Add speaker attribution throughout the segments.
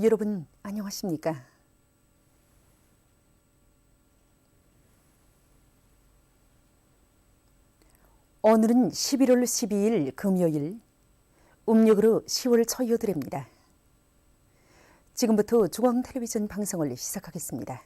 Speaker 1: 여러분 안녕하십니까? 오늘은 11월 12일 금요일, 음력으로 10월 초여드립니다. 지금부터 중앙텔레비전 방송을 시작하겠습니다.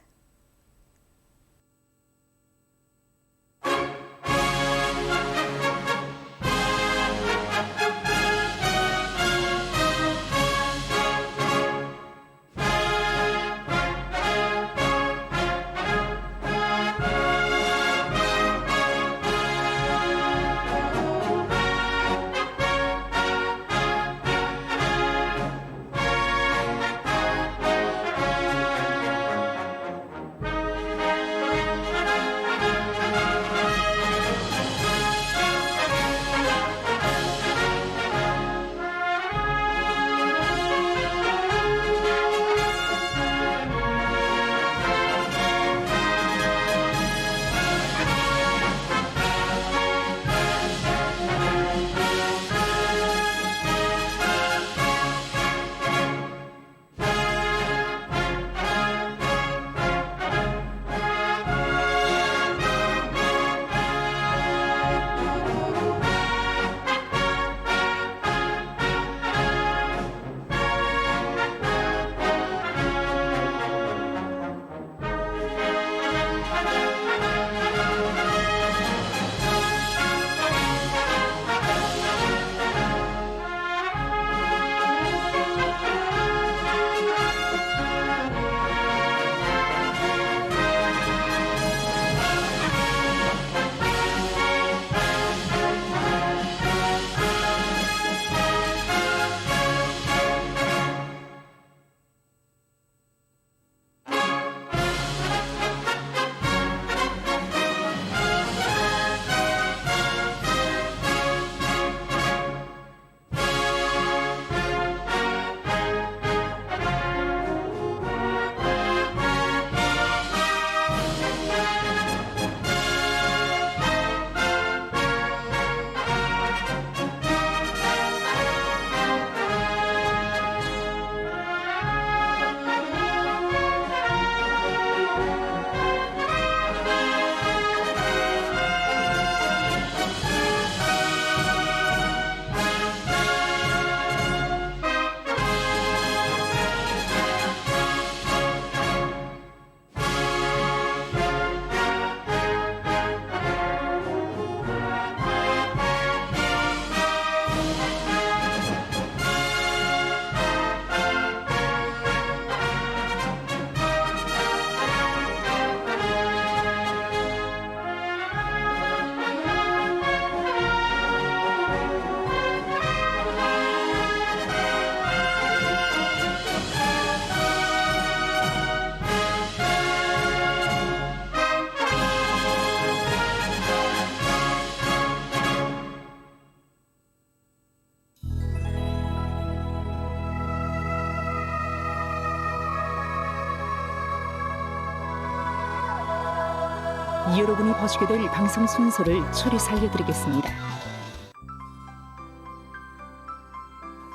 Speaker 1: 여러분이 보시게 될 방송 순서를 추리 알려드리겠습니다.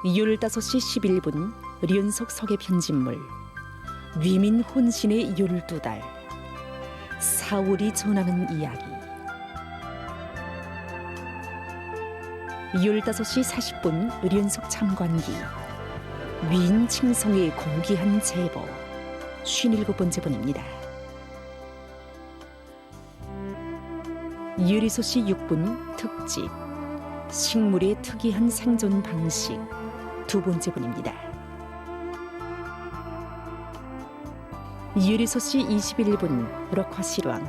Speaker 1: 15시 11분 류연석 소개 편집물, 위민 혼신의 12달, 사울이 전하는 이야기. 15시 40분 류연석 참관기, 위인 칭송의 고귀한 제보, 57번째 분입니다. 16시 6분 특집, 식물의 특이한 생존 방식, 2번째 분입니다. 16시 21분 럭화실황,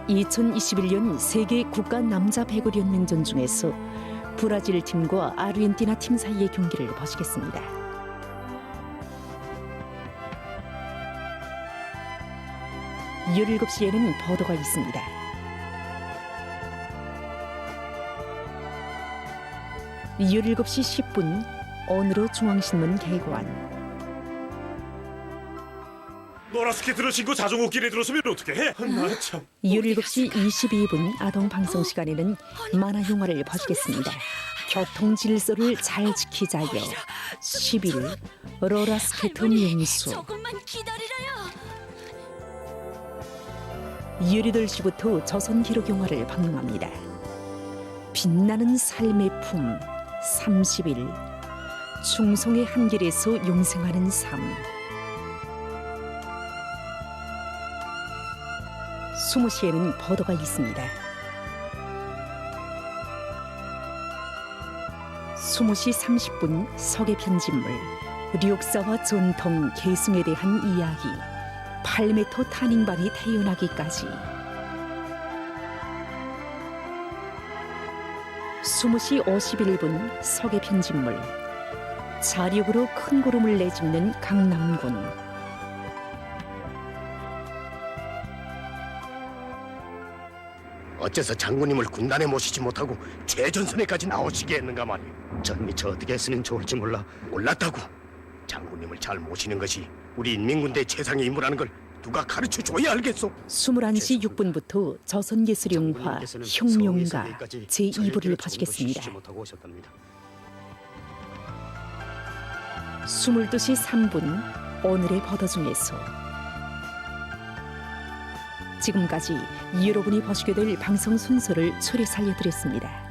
Speaker 1: 2021년 세계 국가 남자 배구 연맹전 중에서 브라질 팀과 아르헨티나 팀 사이의 경기를 보시겠습니다. 17시에는 보도가 있습니다. 17시 10분 오늘의 중앙신문 개관.
Speaker 2: 노라스케 들으신 거 자전거 길에 들었으면 어떻게 해? 나 참.
Speaker 1: 17시 22분 아동 방송 시간에는 만화 영화를 보시겠습니다. 교통 질서를 잘 지키자요. 10일 롤러스케이트
Speaker 3: 할머니,
Speaker 1: 명수.
Speaker 3: 조금만 기다리라요.
Speaker 1: 예리들 시부터 조선 기록 영화를 방문합니다. 빛나는 삶의 품 30일 충성의 한길에서 용생하는 삶. 수모시에는 버더가 있습니다. 수모시 30분 석의 편집물, 력사와 전통, 계승에 대한 이야기, 8m 타닝반이 태어나기까지. 수모시 51분 석의 편집물, 자력으로 큰 구름을 내집는 강남군.
Speaker 4: 어째서 장군님을 군단에 모시지 못하고 최전선에까지 나오시게 했는가 말이오. 전 미처 어떻게 했으면 좋을지 몰랐다고. 장군님을 잘 모시는 것이 우리 인민군대 최상의 임무라는 걸 누가 가르쳐 줘야 알겠소.
Speaker 1: 21시 6분부터 조선예술영화 혁명가 제2부를 봐주겠습니다. 22시 3분 오늘의 버더 중에서 지금까지 여러분이 보시게 될 방송 순서를 추려 살려드렸습니다.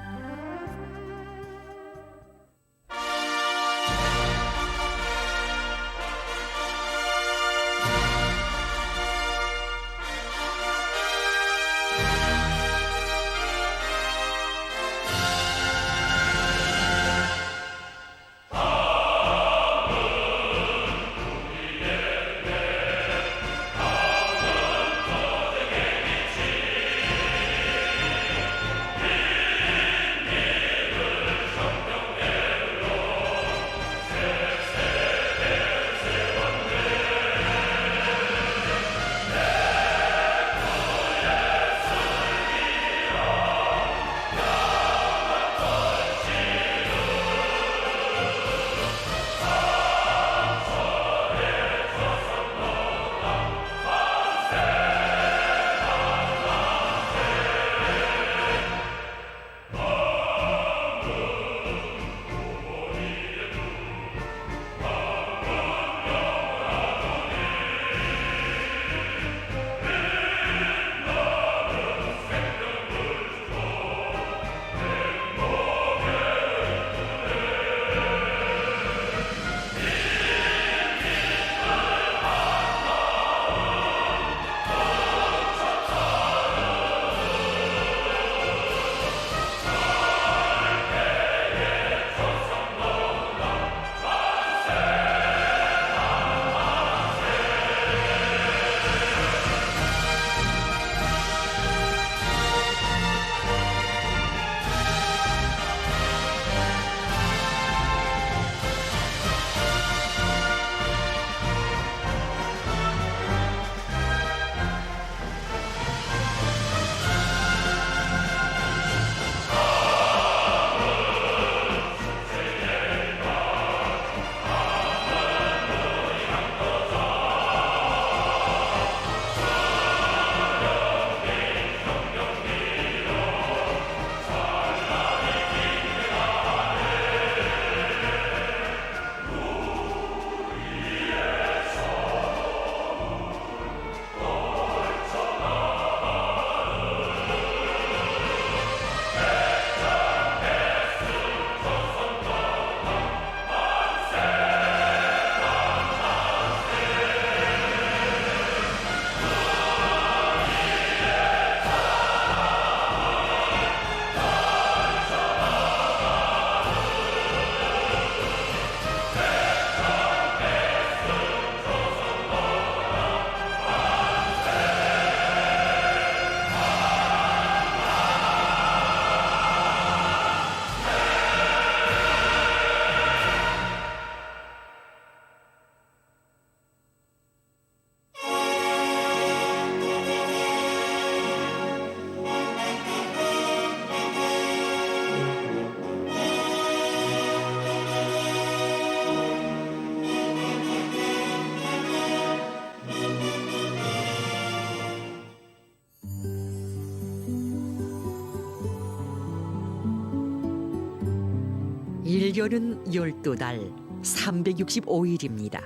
Speaker 5: 일교는 12달,
Speaker 3: 365일입니다.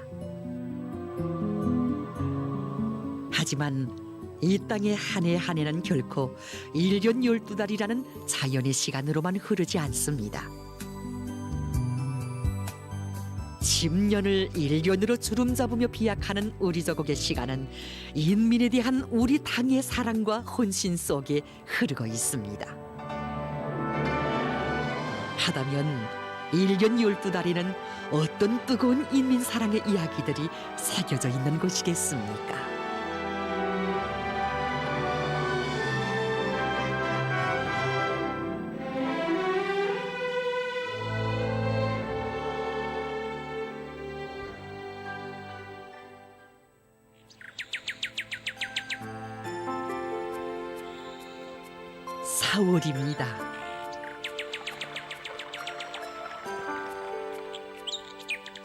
Speaker 3: 하지만 이 땅의 한 해 한 해는 결코 1년 12달이라는 자연의 시간으로만 흐르지 않습니다. 10년을 1년으로 주름 잡으며 비약하는 우리 조국의 시간은 인민에 대한 우리 당의 사랑과 헌신 속에 흐르고 있습니다. 하다면 1년 12달에는 어떤 뜨거운 인민 사랑의 이야기들이 새겨져 있는 것이겠습니까? (4월입니다)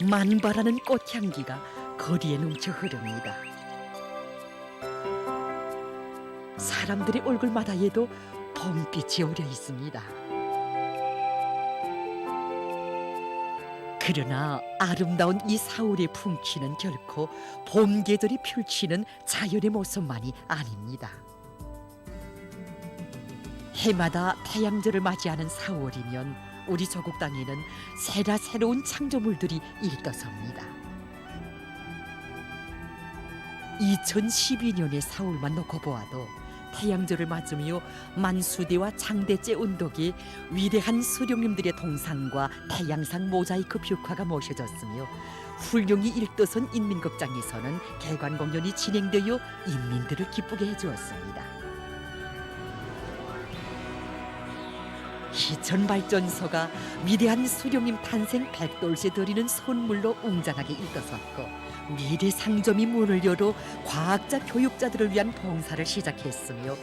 Speaker 3: 만발하는 꽃향기가 거리에 넘쳐 흐릅니다. 사람들의 얼굴마다에도 봄빛이 어려 있습니다. 그러나 아름다운 이 4월의 풍치는 결코 봄 계절이 펼치는 자연의 모습만이 아닙니다. 해마다 태양절을 맞이하는 4월이면 우리 조국 땅에는 새로운 창조물들이 일떠섭니다. 2012년의 4월만 놓고 보아도 태양절을 맞으며 만수대와 장대째 운동에 위대한 수령님들의 동상과 태양상 모자이크 벽화가 모셔졌으며 훌륭히 일떠선 인민극장에서는 개관 공연이 진행되어 인민들을 기쁘게 해주었습니다. 희천발전소가 위대한 수령님 탄생 100돌째 드리는 선물로 웅장하게 일떠섰고 미래 상점이 문을 열어 과학자 교육자들을 위한 봉사를 시작했으며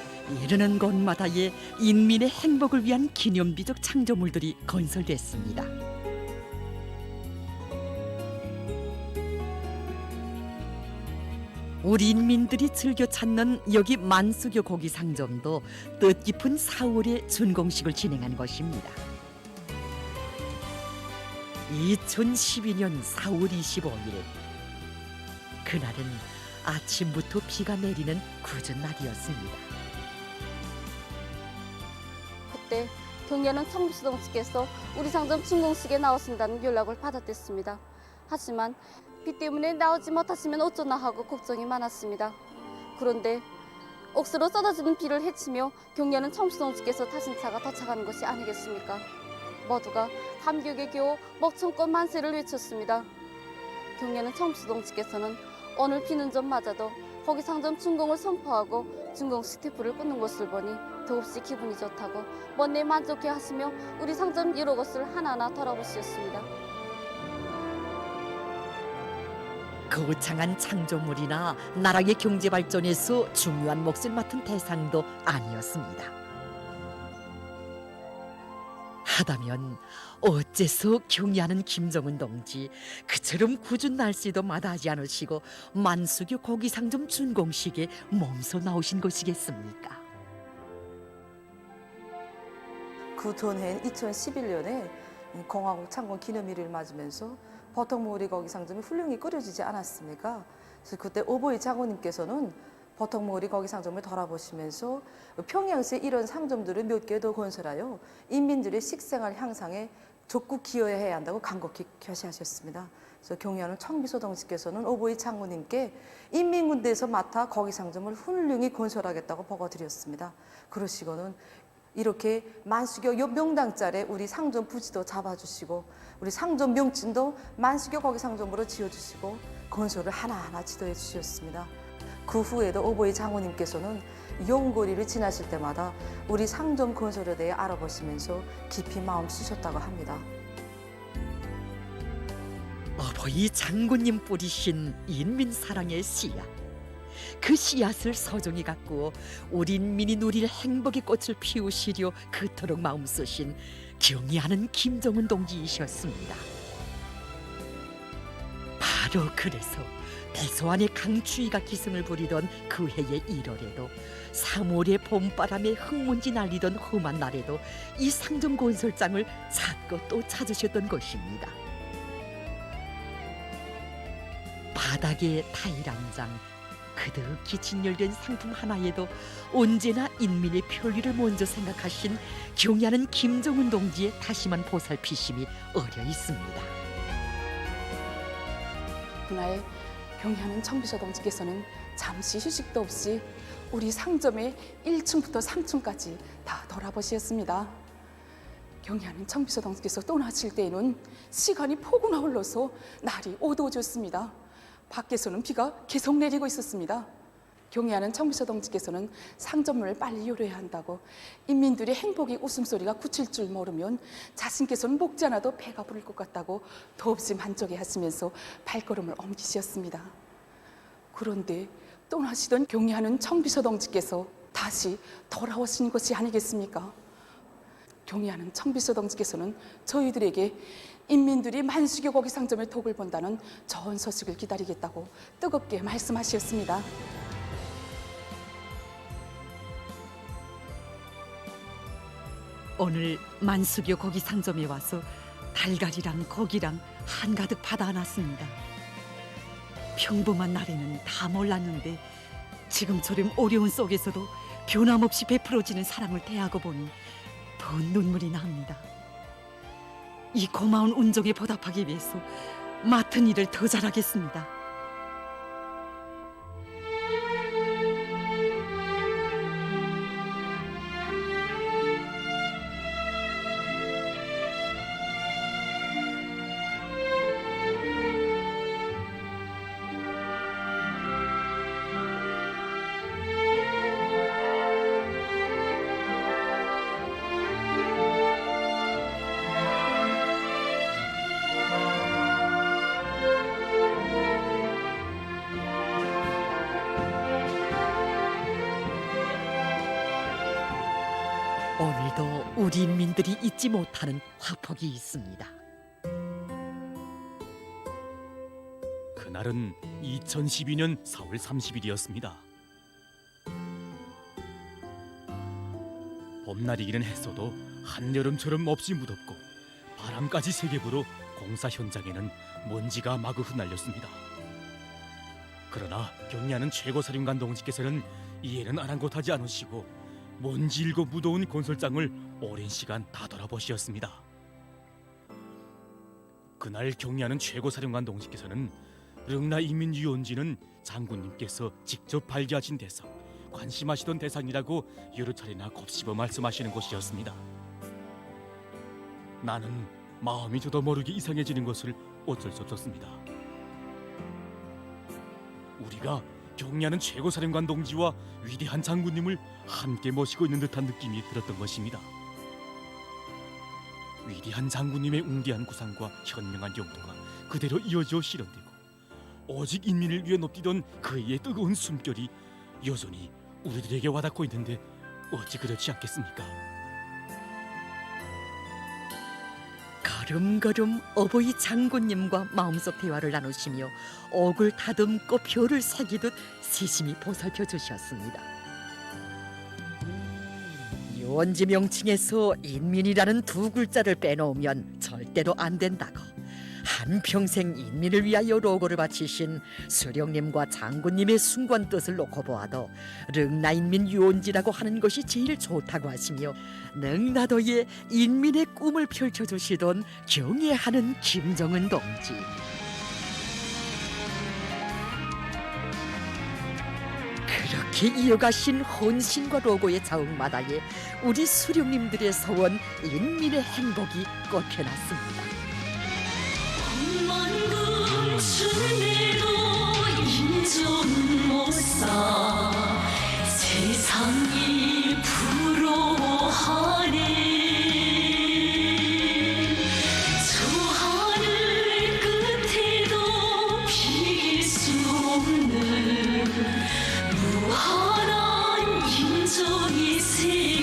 Speaker 3: 이르는 곳마다에 인민의 행복을 위한 기념비적 창조물들이 건설됐습니다. 우리 인민들이 즐겨 찾는 여기 만수교 고기 상점도 뜻깊은 4월에 준공식을 진행한 것입니다. 2012년 4월 25일 그날은 아침부터 비가 내리는 궂은 날이었습니다.
Speaker 5: 그때 경려는 청비수동씨께서 우리 상점 준공식에 나오신다는 연락을 받았댔습니다. 하지만 비 때문에 나오지 못하시면 어쩌나 하고 걱정이 많았습니다. 그런데 억수로 쏟아지는 비를 헤치며 경려는 청비수동씨께서 타신 차가 도착하는 것이 아니겠습니까? 모두가 감격에 겨워 먹천꽃 만세를 외쳤습니다. 경려는 청비수동씨께서는 오늘 비는 좀 맞아도 거기 상점 준공을 선포하고 준공식 테프를 끊는 것을 보니 더없이 기분이 좋다고 먼내 만족해 하시며 우리 상점 여러 것을 하나하나 돌아보시었습니다.
Speaker 3: 거창한 창조물이나 나라의 경제 발전에서 중요한 몫을 맡은 대상도 아니었습니다. 하다면 어째서 경의하는 김정은 동지 그처럼 궂은 날씨도 마다하지 않으시고 만수교 고기상점 준공식에 몸소 나오신 것이겠습니까?
Speaker 6: 그 전해인 2011년에 공화국 창건 기념일을 맞으면서 버턱모리 고기상점이 훌륭히 끓여지지 않았습니까? 그래서 그때 오보이 장로님께서는 버턱모리 고기상점을 돌아보시면서 평양시에 이런 상점들을 몇 개 더 건설하여 인민들의 식생활 향상에 적극 기여해야 한다고 간곡히 결시하셨습니다. 그래서 경의하는 청비서동지께서는 오보이 장로님께 인민군대에서 맡아 고기상점을 훌륭히 건설하겠다고 보고드렸습니다. 그러시고는 이렇게 만수교 명당짜리 우리 상점 부지도 잡아주시고 우리 상점 명칭도 만수교 고기상점으로 지어주시고 건설을 하나하나 지도해 주셨습니다. 그 후에도 오보이 장로님께서는 용거리를 지나실 때마다 우리 상점 건설에 대해 알아보시면서 깊이 마음 쓰셨다고 합니다.
Speaker 3: 어버이 장군님 뿌리신 인민사랑의 씨앗, 그 씨앗을 소중히 가꾸어 우리 인민이 누릴 행복의 꽃을 피우시려 그토록 마음 쓰신 경의하는 김정은 동지이셨습니다. 바로 그래서 대소안의 강추위가 기승을 부리던 그 해의 1월에도 3월의 봄바람에 흙먼지 날리던 험한 날에도 이 상점 건설장을 찾고 또 찾으셨던 것입니다. 바닥에 타일 한 장, 그득히 진열된 상품 하나에도 언제나 인민의 편리를 먼저 생각하신 경애하는 김정은 동지의 다심한 보살피심이 어려 있습니다.
Speaker 7: 그날 경애하는 청비서 동지께서는 잠시 휴식도 없이 우리 상점의 1층부터 3층까지 다 돌아보셨습니다. 경애하는 청비서 동지께서 떠나실 때에는 시간이 폭우나 흘러서 날이 어두워졌습니다. 밖에서는 비가 계속 내리고 있었습니다. 경애하는 청비서 동지께서는 상점을 빨리 열어야 한다고, 인민들의 행복의 웃음소리가 그칠 줄 모르면 자신께서는 먹지 않아도 배가 부를 것 같다고 더없이 만족해 하시면서 발걸음을 옮기셨습니다. 그런데 떠나시던 경애하는 청비서 동지께서 다시 돌아오신 것이 아니겠습니까? 경애하는 청비서 동지께서는 저희들에게 인민들이 만수교 고기 상점의 독을 본다는 좋은 소식을 기다리겠다고 뜨겁게 말씀하셨습니다.
Speaker 3: 오늘 만수교 고기 상점에 와서 달걀이랑 고기랑 한가득 받아놨습니다. 평범한 날에는 다 몰랐는데 지금처럼 어려운 속에서도 변함없이 베풀어지는 사랑을 대하고 보니 더 눈물이 납니다. 이 고마운 운정에 보답하기 위해서 맡은 일을 더 잘하겠습니다. 오늘도 우리 인민들이 잊지 못하는 화폭이 있습니다.
Speaker 8: 그날은 2012년 4월 30일이었습니다. 봄날이기는 했어도 한여름처럼 몹시 무덥고 바람까지 세게 불어 공사 현장에는 먼지가 마구 흩날렸습니다. 그러나 경리하는 최고사령관 동지께서는 이해는 아랑곳하지 않으시고 먼지일고 무더운 건설장을 오랜 시간 다돌아보시었습니다. 그날 경리하는 최고사령관 동지께서는 릉나인민유원지는 장군님께서 직접 발기하신 대상, 관심하시던 대상이라고 여러 차례나 곱씹어 말씀하시는 곳이었습니다. 나는 마음이 저도 모르게 이상해지는 것을 어쩔 수 없었습니다. 우리가 경리하는 최고사령관 동지와 위대한 장군님을 함께 모시고 있는 듯한 느낌이 들었던 것입니다. 위대한 장군님의 웅대한 구상과 현명한 용도가 그대로 이어져 실현되고 오직 인민을 위해 높이던 그의 뜨거운 숨결이 여전히 우리들에게 와닿고 있는데 어찌 그렇지 않겠습니까?
Speaker 3: 걸음걸음 어버이 장군님과 마음속 대화를 나누시며 옥을 다듬고 별을 새기듯 세심히 보살펴 주셨습니다. 유원지 명칭에서 인민이라는 두 글자를 빼놓으면 절대로 안 된다고 한평생 인민을 위하여 로고를 바치신 수령님과 장군님의 숭고한 뜻을 놓고 보아도 릉나인민 유원지라고 하는 것이 제일 좋다고 하시며 능라도에 인민의 꿈을 펼쳐주시던 경애하는 김정은 동지. 그렇게 이어가신 헌신과 로고의 자웅마다에 우리 수령님들의 소원 인민의 행복이 꼽혀났습니다.
Speaker 9: 춤내도 인정 못사 세상이 부러워하네. 저 하늘 끝에도 비길 수 없는 무한한 인정의 세계.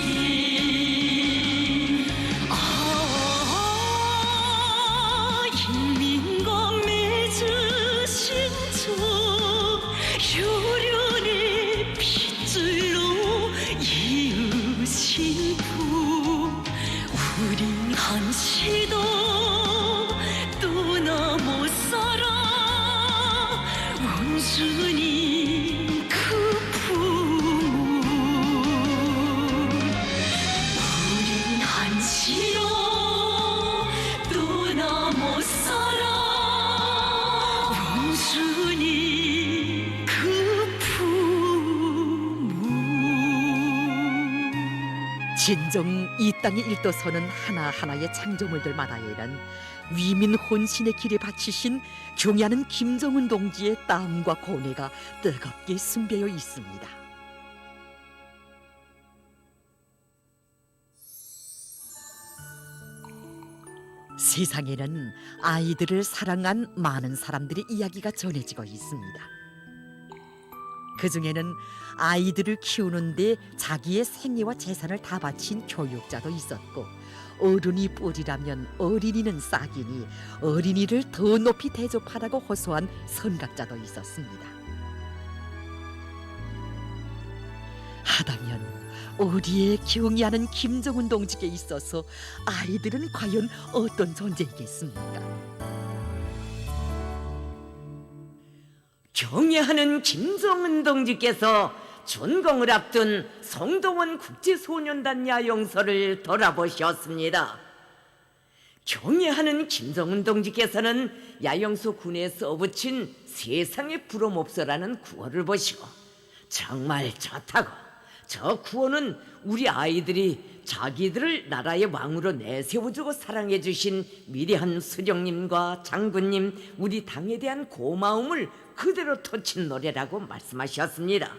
Speaker 9: 주니 그 품은
Speaker 3: 진정 이 땅에 일도서는 하나하나의 창조물들마다에는 위민 혼신의 길에 바치신 경애하는 김정은 동지의 땀과 고뇌가 뜨겁게 숨배어 있습니다. 세상에는 아이들을 사랑한 많은 사람들의 이야기가 전해지고 있습니다. 그 중에는 아이들을 키우는데 자기의 생애와 재산을 다 바친 교육자도 있었고, 어른이 뿔이라면 어린이는 싹이니 어린이를 더 높이 대접하라고 호소한 선각자도 있었습니다. 하다면 우리의 경애하는 김정은 동지께 있어서 아이들은 과연 어떤 존재이겠습니까?
Speaker 10: 경애하는 김정은 동지께서 준공을 앞둔 성동원 국제소년단 야영소를 돌아보셨습니다. 경애하는 김정은 동지께서는 야영소 군에 써붙인 세상에 부러몹소라는 구호를 보시고 정말 좋다고, 저 구호는 우리 아이들이 자기들을 나라의 왕으로 내세워주고 사랑해주신 위대한 수령님과 장군님, 우리 당에 대한 고마움을 그대로 터친 노래라고 말씀하셨습니다.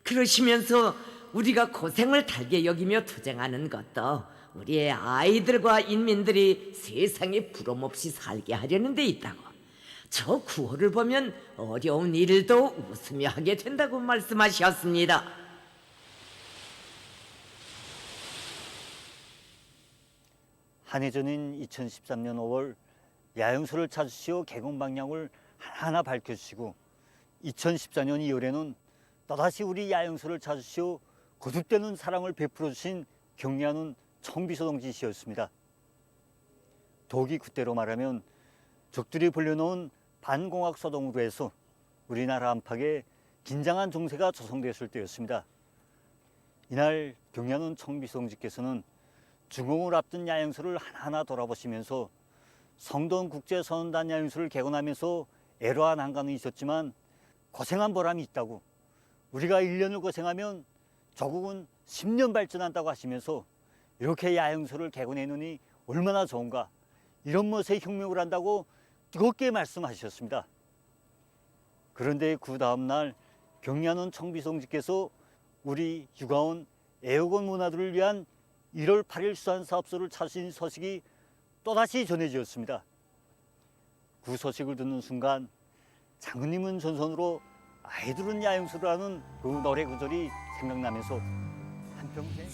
Speaker 10: 그러시면서 우리가 고생을 달게 여기며 투쟁하는 것도 우리의 아이들과 인민들이 세상에 부러움없이 살게 하려는 데 있다고, 저 구호를 보면 어려운 일도 웃으며 하게 된다고 말씀하셨습니다.
Speaker 11: 한 해 전인 2013년 5월 야영소를 찾으시어 개공 방향을 하나하나 밝혀주시고, 2014년 2월에는 또다시 우리 야영소를 찾으시어 거듭되는 사랑을 베풀어 주신 경애하는 청비서 동지시였습니다. 독이 그때로 말하면 적들이 벌려놓은 반공학 소동으로 해서 우리나라 안팎에 긴장한 정세가 조성되었을 때였습니다. 이날 경애하는 청비서 동지께서는 중공을 앞둔 야영소를 하나하나 돌아보시면서 성동 국제선언단 야영소를 개건하면서 애로한 한간은 있었지만 고생한 보람이 있다고, 우리가 1년을 고생하면 조국은 10년 발전한다고 하시면서 이렇게 야영소를 개건해놓으니 얼마나 좋은가, 이런 멋에 혁명을 한다고 뜨겁게 말씀하셨습니다. 그런데 그 다음날 경애하는 청비서동지께서 우리 육아원 애호건 문화들을 위한 1월 8일 수산사업소를 찾으신 소식이 또다시 전해지었습니다. 그 소식을 듣는 순간 장군님은 전선으로 아이들은 야영소를 하는 그 노래 구절이 생각나면서 한평생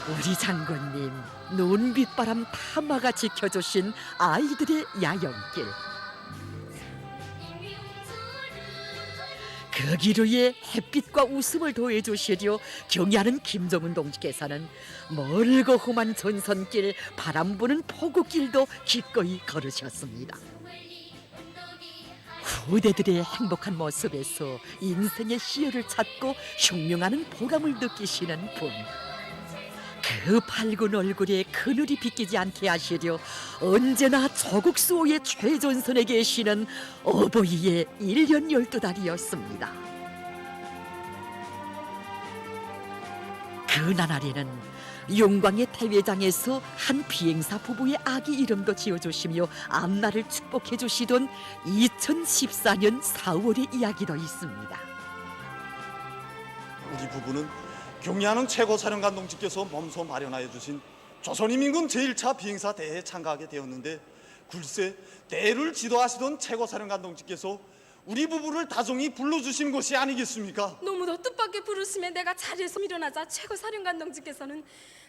Speaker 3: 우리 장군님, 눈빛바람 다 막아 지켜주신 아이들의 야영길. 그 기류에 햇빛과 웃음을 더해주시려 경애하는 김정은 동지께서는 멀고 험한 전선길, 바람 부는 포구길도 기꺼이 걸으셨습니다. 후대들의 행복한 모습에서 인생의 희열을 찾고 흉명하는 보람을 느끼시는 분. 그 밝은 얼굴에 그늘이 비끼지 않게 하시려 언제나 조국 수호의 최전선에 계시는 어버이의 1년 12달이었습니다. 그 나날에는 용광의 태회장에서 한 비행사 부부의 아기 이름도 지어주시며 앞날을 축복해 주시던 2014년 4월의 이야기도 있습니다.
Speaker 12: 우리 부부는 경애하는 최고사령관 동지께서 몸소 마련하여 주신 조선인민군 제1차 비행사 대회에 참가하게 되었는데, 글쎄 대회를 지도하시던 최고사령관 동지께서 우리 부부를 다정히 불러주신 것이 아니겠습니까?
Speaker 13: 너무도 뜻밖의 부르심에 내가 자리에서 일어나자 최고사령관 동지께서는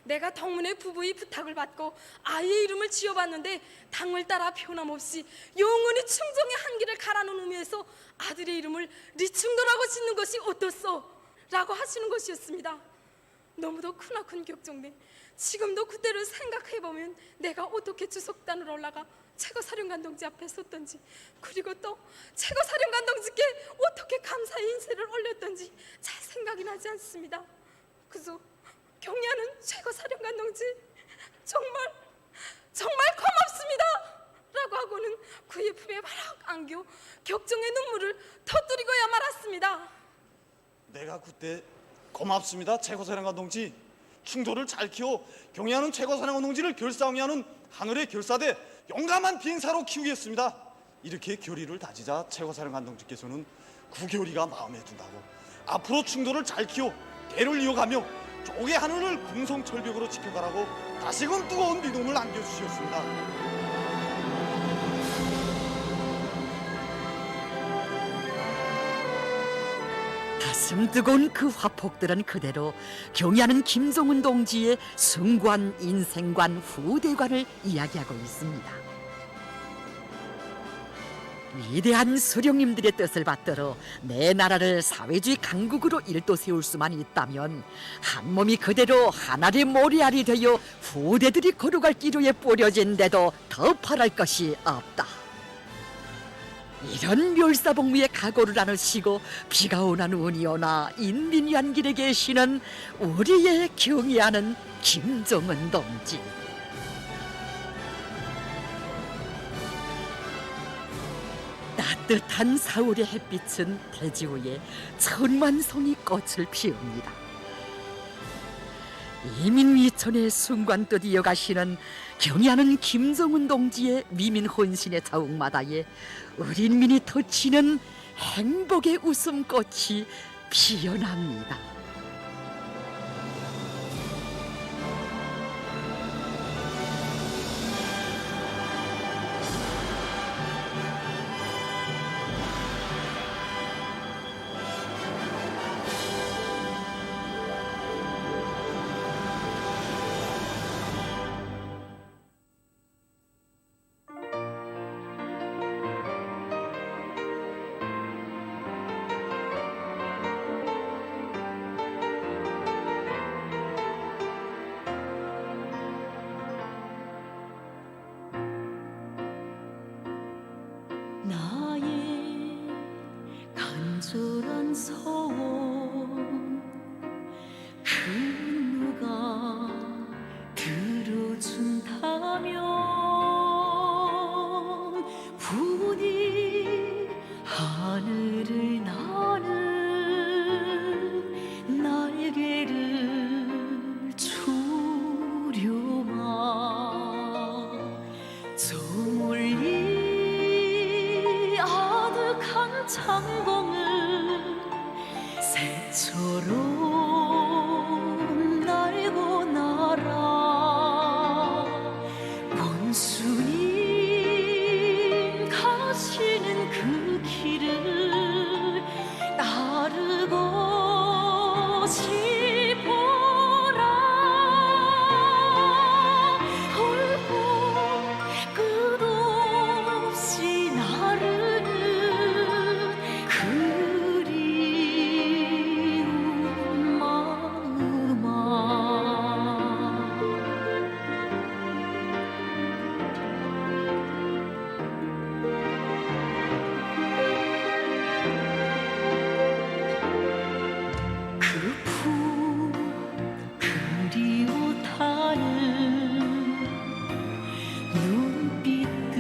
Speaker 13: 내가 덕문의 부부의 부탁을 받고 아이의 이름을 지어봤는데 당을 따라 변함없이 영원히 충정의 한기를 가라는 의미에서 아들의 이름을 리충도라고 짓는 것이 어떻소? 라고 하시는 것이었습니다. 너무도 크나큰 격정네. 지금도 그때를 생각해보면 내가 어떻게 주석단을 올라가 최고사령관 동지 앞에 섰던지, 그리고 또 최고사령관 동지께 어떻게 감사의 인사를 올렸던지 잘 생각이 나지 않습니다. 그저 경례하는 최고사령관 동지, 정말 고맙습니다 라고 하고는 그의 품에 바락 안겨 격정의 눈물을 터뜨리고야 말았습니다.
Speaker 12: 내가 그때 고맙습니다 최고사령관 동지. 충도를 잘 키워 경애하는 최고사령관 동지를 결사하게 하는 하늘의 결사대 용감한 비행사로 키우겠습니다. 이렇게 결의를 다지자 최고사령관 동지께서는 구결의가 마음에 든다고 앞으로 충도를 잘 키워 대를 이어가며 조개 하늘을 궁성철벽으로 지켜가라고 다시금 뜨거운 믿음을 안겨주셨습니다.
Speaker 3: 가슴 뜨거운 그 화폭들은 그대로 경애하는 김정은 동지의 승관, 인생관, 후대관을 이야기하고 있습니다. 위대한 수령님들의 뜻을 받들어 내 나라를 사회주의 강국으로 일도 세울 수만 있다면 한 몸이 그대로 하나의 모래알이 되어 후대들이 걸어갈 기로에 뿌려진데도 더 바랄 것이 없다. 이런 멸사복무에 각오를 나누시고 비가 오나 눈이 오나 인민이 한 길에 계시는 우리의 경애하는 김정은 동지. 따뜻한 사월의 햇빛은 대지 위에 천만 송이 꽃을 피웁니다. 이민위천의 순관뜻 이어가시는 경애하는 김정은 동지의 위민 혼신의 자욱마다에 우리 인민이 터치는 행복의 웃음꽃이 피어납니다.
Speaker 9: 나의 간절한 소원 그 누가 들어준다면 부디 하늘을 나는 날개를 주려마 저물리 아득한 창공을 새처럼 날고 날아 원수님 가시는 그 길을 따르고 싶어라 홀고 끝없이 나르는 그리운 마음아 그 품 그리워하는 눈빛들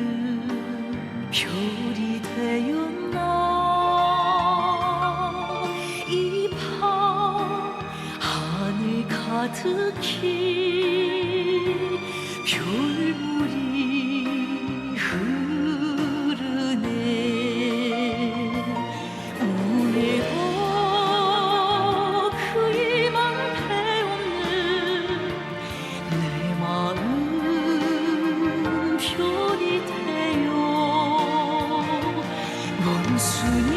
Speaker 9: 별이 되었나 이 밤 하늘 가득히 별물이 흐르네 우네고 그이만 배우는 내 마음 별이 되어 원수님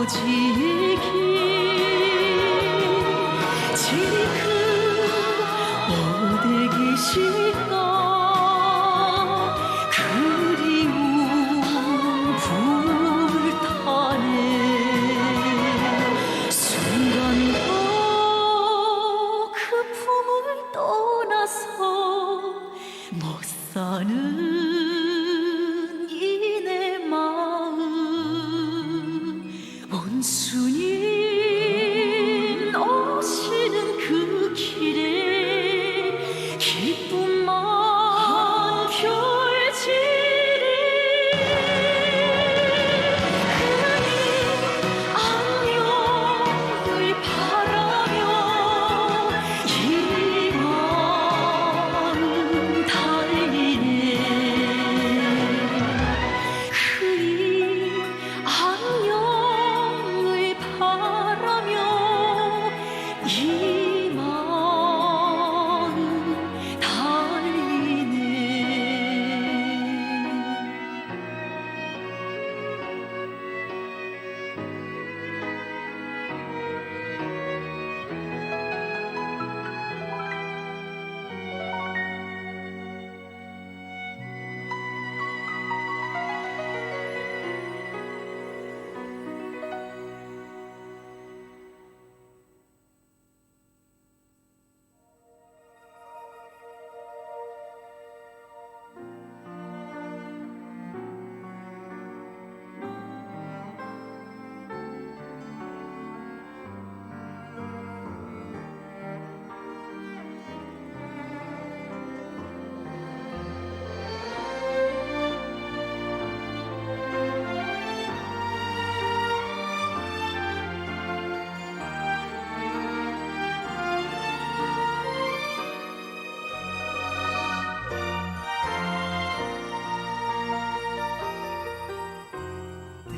Speaker 9: 아버지의 길 지금 어디 계실까 그리움 불타네 순간도 그 품을 떠나서 못 사는 이내 마음 온순히 오시는 그 길에 기쁨만 펼치리 그의 안녕을 바라며 이 마음 달리네 그의 안녕을 바라며 이 마음 달리네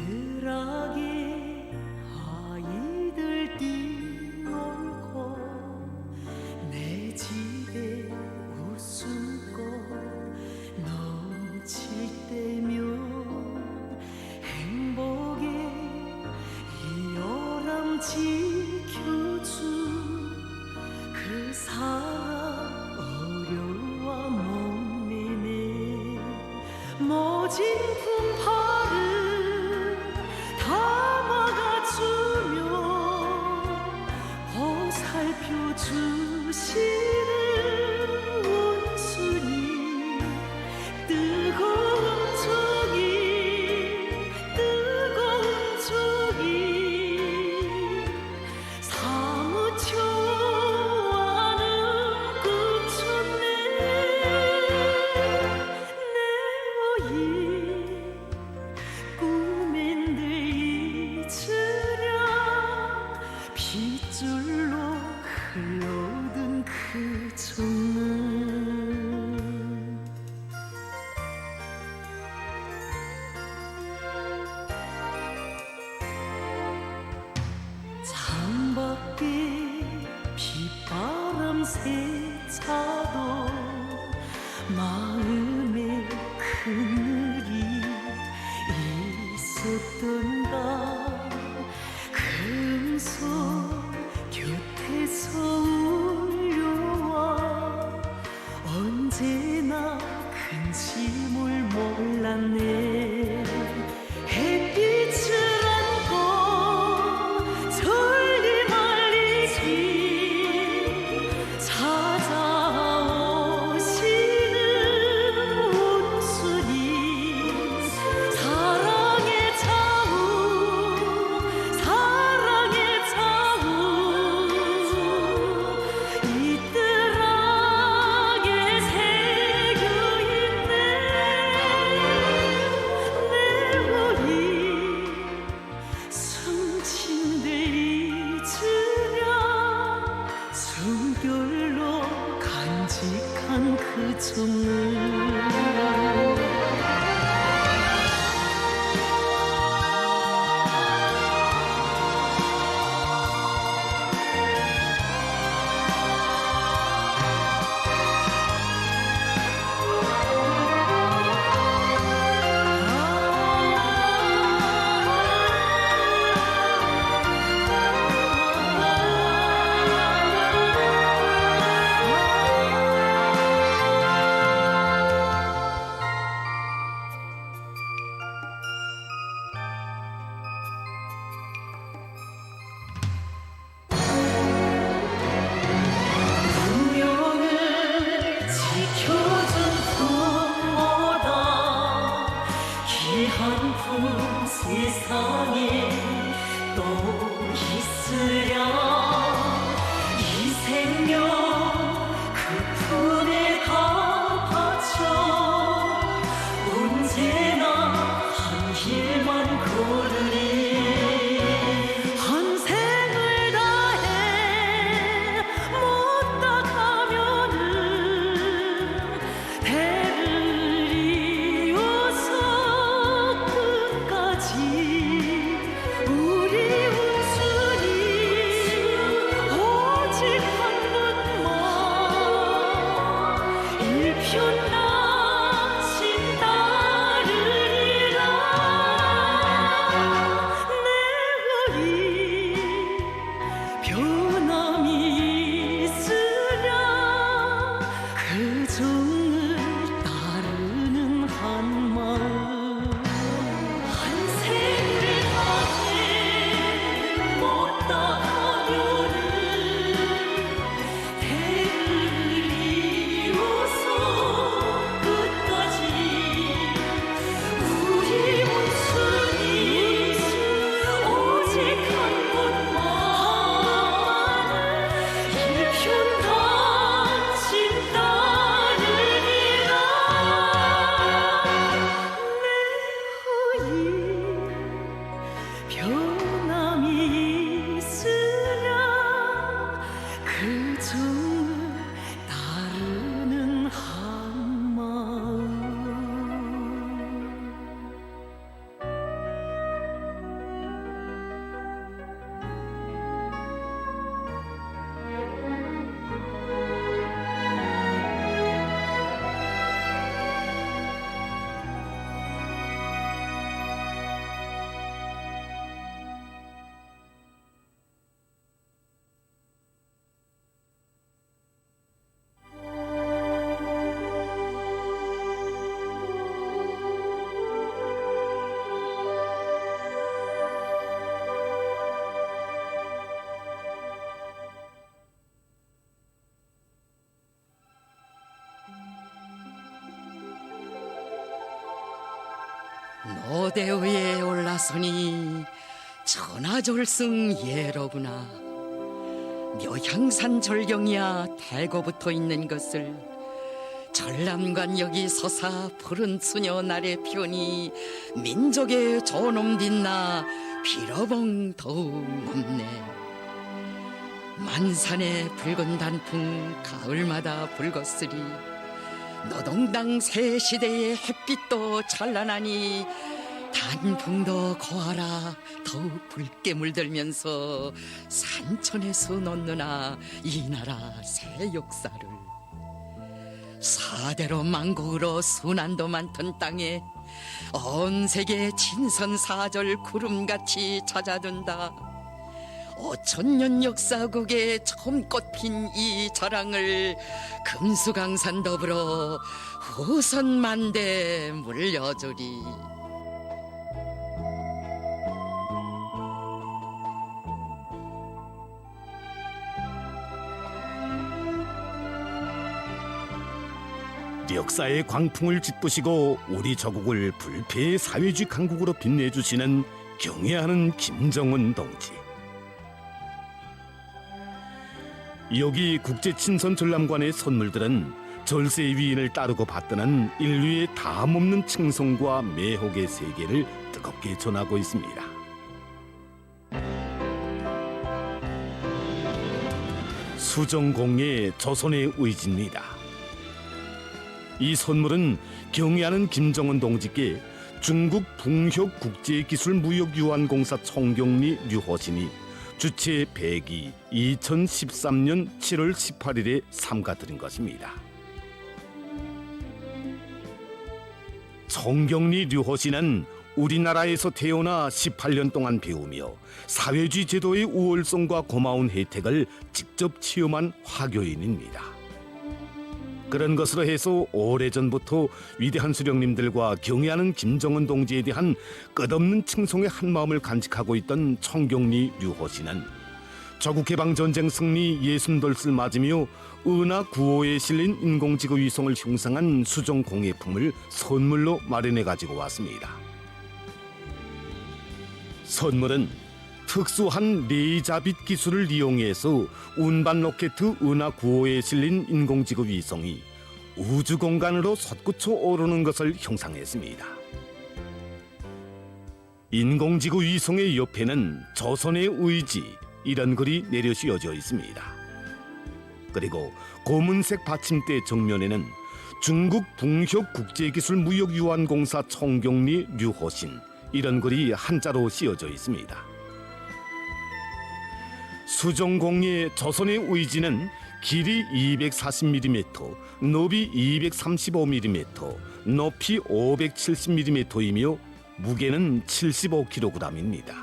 Speaker 9: 뜰하게 아이들 뛰놀고 내 집에 웃음꽃 넘칠 때면 행복의 이어람 지켜준 그 사람 어려워 못 내네 모진 품팔을 담아가주며 보살펴 주시는 원수님 뜨거운 종이 사무쳐 하는 끝쳤네 내 어이 꿈엔들 잊으랴 빗줄로 흘러든 그 정은 창밖에 빗바람 세차도 마음에 그늘이 있었던가 금속 곁에서 울려와 언제나 근심을 몰랐네 햇빛을 안고 절리 말리지 찾아오시는 온순이 사랑의 자우
Speaker 3: 무대 위에 올라서니 천하졸승 예로구나. 묘향산 절경이야 대거 있는 것을 전람관 여기 서사 푸른 수녀 날의 편이 민족의 존엄 딛나 빌어봉 더욱 높네. 만산의 붉은 단풍 가을마다 붉었으리 노동당 새 시대의 햇빛도 찬란하니 단풍도 고하라 더욱 붉게 물들면서 산천에서 넣느나 이 나라 새 역사를 사대로 만국으로 순환도 많던 땅에 온 세계 진선사절 구름같이 찾아든다. 5천년 역사국에 처음 꽃핀 이 자랑을 금수강산 더불어 후손만대 물려주리.
Speaker 14: 역사의 광풍을 짓부시고 우리 저국을 불패의 사회주의 강국으로 빛내주시는 경애하는 김정은 동지. 여기 국제친선전람관의 선물들은 절세의 위인을 따르고 받드는 인류의 다함없는 칭송과 매혹의 세계를 뜨겁게 전하고 있습니다. 수정공예 조선의 의지입니다. 이 선물은 경애하는 김정은 동지께 중국 붕협 국제기술무역유한공사 총경리 류호신이 주체 100기 2013년 7월 18일에 삼가드린 것입니다. 총경리 류호신은 우리나라에서 태어나 18년 동안 배우며 사회주의 제도의 우월성과 고마운 혜택을 직접 체험한 화교인입니다. 그런 것으로 해서 오래전부터 위대한 수령님들과 경애하는 김정은 동지에 대한 끝없는 칭송의 한마음을 간직하고 있던 총경리 류호신은 조국해방전쟁 승리 60돌을 맞으며 은하 9호에 실린 인공지구 위성을 형상한 수정 공예품을 선물로 마련해 가지고 왔습니다. 선물은 특수한 레이자빛 기술을 이용해서 운반 로켓 은하 9호에 실린 인공지구 위성이 우주 공간으로 솟구쳐 오르는 것을 형상했습니다. 인공지구 위성의 옆에는 조선의 의지 이런 글이 내려 씌워져 있습니다. 그리고 고문색 받침대 정면에는 중국 붕협 국제기술무역유한공사 총경리 류호신 이런 글이 한자로 씌워져 있습니다. 수정공예 조선의 의지는 길이 240mm, 높이 235mm, 높이 570mm이며 무게는 75kg입니다.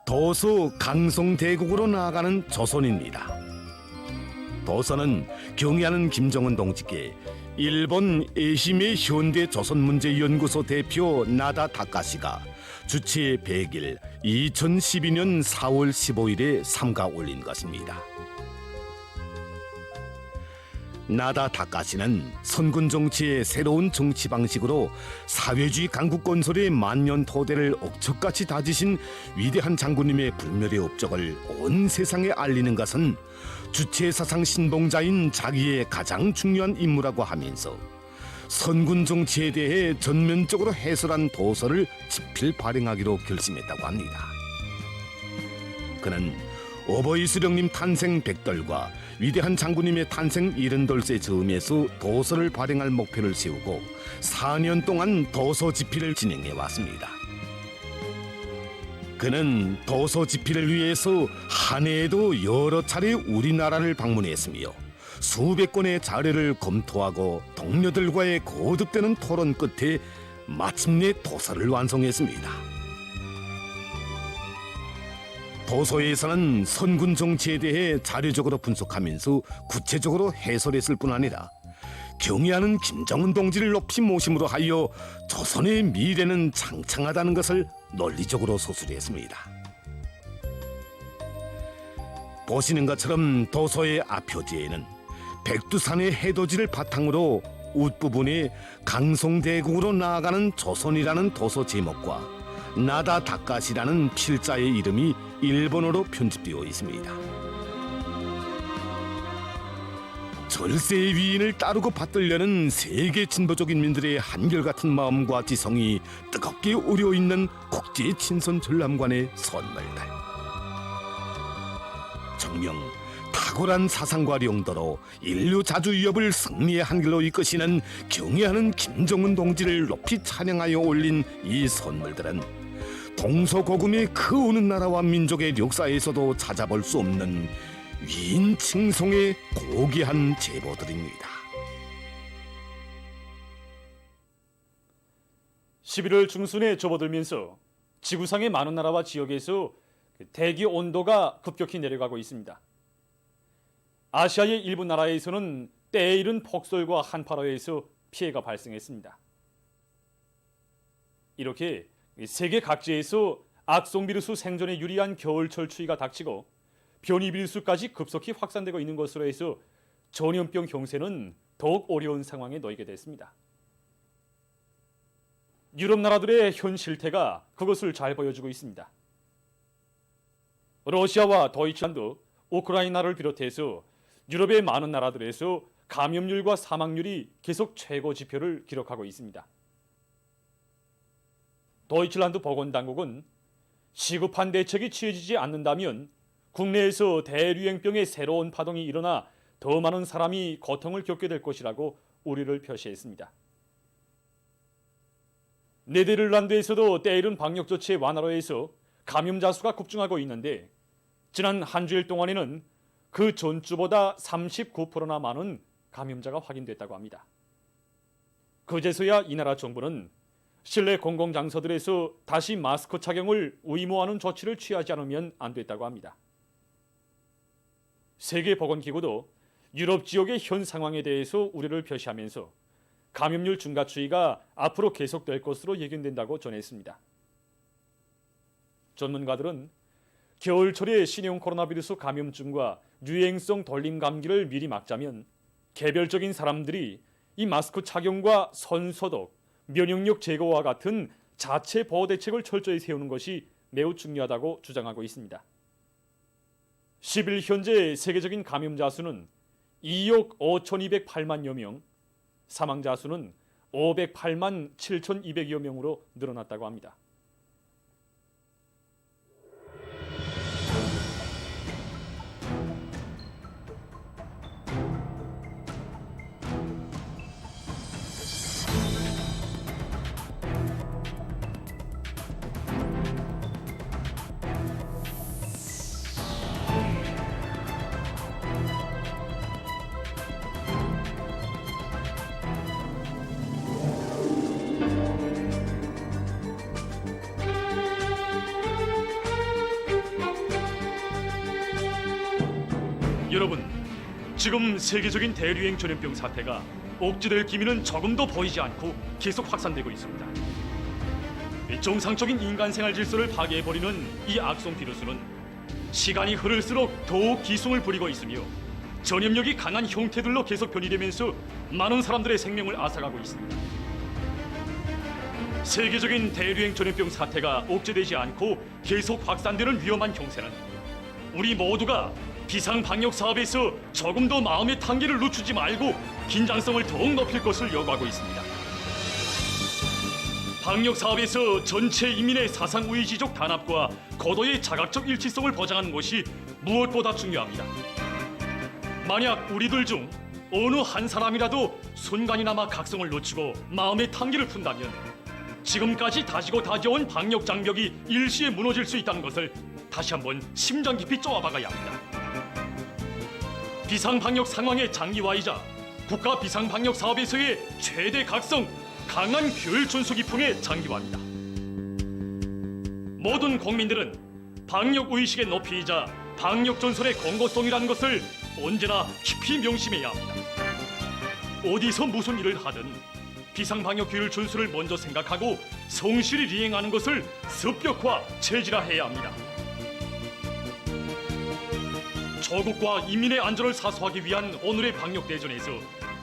Speaker 14: 도서 강성대국으로 나아가는 조선입니다. 도서는 경애하는 김정은 동지께 일본 에히메 현대조선문제연구소 대표 나다 다카시가 주체 100일 2012년 4월 15일에 삼가 올린 것입니다. 나다 다카시는 선군 정치의 새로운 정치 방식으로 사회주의 강국 건설의 만년 토대를 억척같이 다지신 위대한 장군님의 불멸의 업적을 온 세상에 알리는 것은 주체 사상 신봉자인 자기의 가장 중요한 임무라고 하면서 선군 정치에 대해 전면적으로 해설한 도서를 집필 발행하기로 결심했다고 합니다. 그는 어버이 수령님 탄생 100돌과 위대한 장군님의 탄생 70돌세 즈음에서 도서를 발행할 목표를 세우고 4년 동안 도서 집필을 진행해 왔습니다. 그는 도서 집필을 위해서 한 해에도 여러 차례 우리나라를 방문했으며 수백 건의 자료를 검토하고 동료들과의 거듭되는 토론 끝에 마침내 도서를 완성했습니다. 도서에서는 선군 정치에 대해 자료적으로 분석하면서 구체적으로 해설했을 뿐 아니라 경애하는 김정은 동지를 높이 모심으로 하여 조선의 미래는 창창하다는 것을 논리적으로 소술했습니다. 보시는 것처럼 도서의 앞표지에는 백두산의 해돋이를 바탕으로 웃부분에 강송대국으로 나아가는 조선이라는 도서 제목과 나다 다카시라는 필자의 이름이 일본어로 편집되어 있습니다. 절세의 위인을 따르고 받들려는 세계 진보적 인민들의 한결같은 마음과 지성이 뜨겁게 우려있는 국제 친선 전람관의 선물들. 정녕 탁월한 사상과 용도로 인류 자주 위협을 승리의 한길로 이끄시는 경애하는 김정은 동지를 높이 찬양하여 올린 이 선물들은 동서고금의 그 어느 나라와 민족의 역사에서도 찾아볼 수 없는 위인 칭송의 고귀한 제보들입니다.
Speaker 8: 11월 중순에 접어들면서 지구상의 많은 나라와 지역에서 대기 온도가 급격히 내려가고 있습니다. 아시아의 일부 나라에서는 때에 이른 폭설과 한파로에서 피해가 발생했습니다. 이렇게 세계 각지에서 악성 비루스 생존에 유리한 겨울철 추위가 닥치고 변이 비루스까지 급속히 확산되고 있는 것으로 해서 전염병 형세는 더욱 어려운 상황에 놓이게 됐습니다. 유럽 나라들의 현 실태가 그것을 잘 보여주고 있습니다. 러시아와 도이치란드, 우크라이나를 비롯해서 유럽의 많은 나라들에서 감염률과 사망률이 계속 최고 지표를 기록하고 있습니다. 도이치란드 보건당국은 시급한 대책이 취해지지 않는다면 국내에서 대유행병의 새로운 파동이 일어나 더 많은 사람이 고통을 겪게 될 것이라고 우려를 표시했습니다. 네덜란드에서도 때이른 방역 조치 완화로 해서 감염자 수가 급증하고 있는데 지난 한 주일 동안에는 그 전주보다 39%나 많은 감염자가 확인됐다고 합니다. 그제서야 이 나라 정부는 실내 공공장소들에서 다시 마스크 착용을 의무화하는 조치를 취하지 않으면 안 됐다고 합니다. 세계보건기구도 유럽 지역의 현 상황에 대해서 우려를 표시하면서 감염률 증가 추이가 앞으로 계속될 것으로 예견된다고 전했습니다. 전문가들은 겨울철에 신형 코로나 비루스 감염증과 유행성 돌림 감기를 미리 막자면 개별적인 사람들이 이 마스크 착용과 손소독, 면역력 제거와 같은 자체 보호 대책을 철저히 세우는 것이 매우 중요하다고 주장하고 있습니다. 10일 현재 세계적인 감염자 수는 2억 5,208만여 명, 사망자 수는 508만 7,200여 명으로 늘어났다고 합니다. 여러분, 지금 세계적인 대유행 전염병 사태가 억제될 기미는 조금도 보이지 않고 계속 확산되고 있습니다. 정상적인 인간 생활 질서를 파괴해버리는 이 악성 비루스는 시간이 흐를수록 더욱 기승을 부리고 있으며 전염력이 강한 형태들로 계속 변이되면서 많은 사람들의 생명을 앗아가고 있습니다. 세계적인 대유행 전염병 사태가 억제되지 않고 계속 확산되는 위험한 형세는 우리 모두가 비상 방역 사업에서 조금 더 마음의 tan계를 늦추지 말고 긴장성을 더욱 높일 것을 요구하고 있습니다. 방역 사업에서 전체 인민의 사상 의지적 단합과 고도의 자각적 일치성을 보장하는 것이 무엇보다 중요합니다. 만약 우리들 중 어느 한 사람이라도 순간이나마 각성을 놓치고 마음의 tan계를 푼다면 지금까지 다지고 다져온 방역 장벽이 일시에 무너질 수 있다는 것을 다시 한번 심장 깊이 쪼아박아야 합니다. 비상방역 상황의 장기화이자 국가 비상방역 사업에서의 최대 각성, 강한 규율 준수 기풍의 장기화입니다. 모든 국민들은 방역 의식의 높이이자 방역 전선의 공고성이라는 것을 언제나 깊이 명심해야 합니다. 어디서 무슨 일을 하든 비상방역 규율 준수를 먼저 생각하고 성실히 이행하는 것을 습격화, 체질화해야 합니다. 조국과 인민의 안전을 사수하기 위한 오늘의 방역 대전에서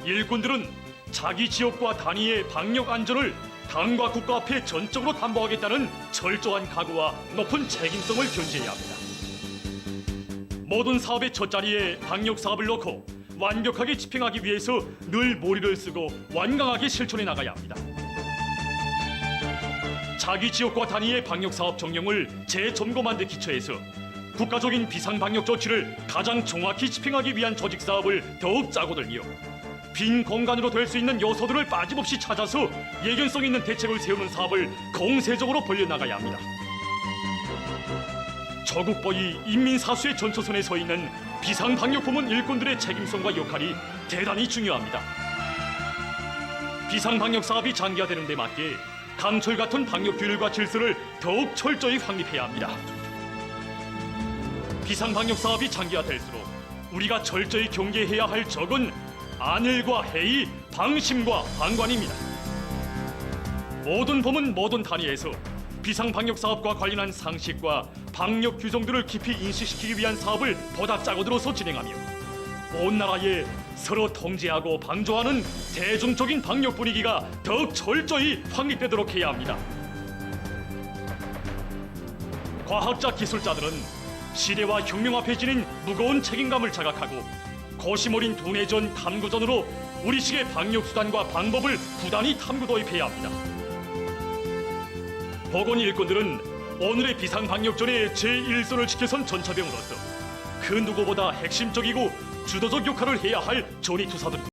Speaker 8: 일꾼들은 자기 지역과 단위의 방역 안전을 당과 국가 앞에 전적으로 담보하겠다는 철저한 각오와 높은 책임성을 견지해야 합니다. 모든 사업의 첫자리에 방역 사업을 놓고 완벽하게 집행하기 위해서 늘 머리를 쓰고 완강하게 실천해 나가야 합니다. 자기 지역과 단위의 방역 사업 정령을 재점검한 데 기초해서 국가적인 비상방역 조치를 가장 정확히 집행하기 위한 조직 사업을 더욱 짜고 들며 빈 공간으로 될 수 있는 요소들을 빠짐없이 찾아서 예견성 있는 대책을 세우는 사업을 공세적으로 벌려나가야 합니다. 조국보위 인민사수의 전초선에 서 있는 비상방역부문 일꾼들의 책임성과 역할이 대단히 중요합니다. 비상방역 사업이 장기화되는 데 맞게 강철 같은 방역 규율과 질서를 더욱 철저히 확립해야 합니다. 비상방역 사업이 장기화될수록 우리가 철저히 경계해야 할 적은 안일과 해이, 방심과 방관입니다. 모든 부문 모든 단위에서 비상방역 사업과 관련한 상식과 방역 규정들을 깊이 인식시키기 위한 사업을 보다 짜고 들어서 진행하며 온 나라에 서로 통제하고 방조하는 대중적인 방역 분위기가 더욱 철저히 확립되도록 해야 합니다. 과학자 기술자들은 시대와 혁명 앞에 지닌 무거운 책임감을 자각하고 고심 어린 두뇌전 탐구전으로 우리식의 방역수단과 방법을 부단히 탐구 도입해야 합니다. 보건 일꾼들은 오늘의 비상방역전의 제1선을 지켜선 전차병으로서 그 누구보다 핵심적이고 주도적 역할을 해야 할 전위투사들입니다.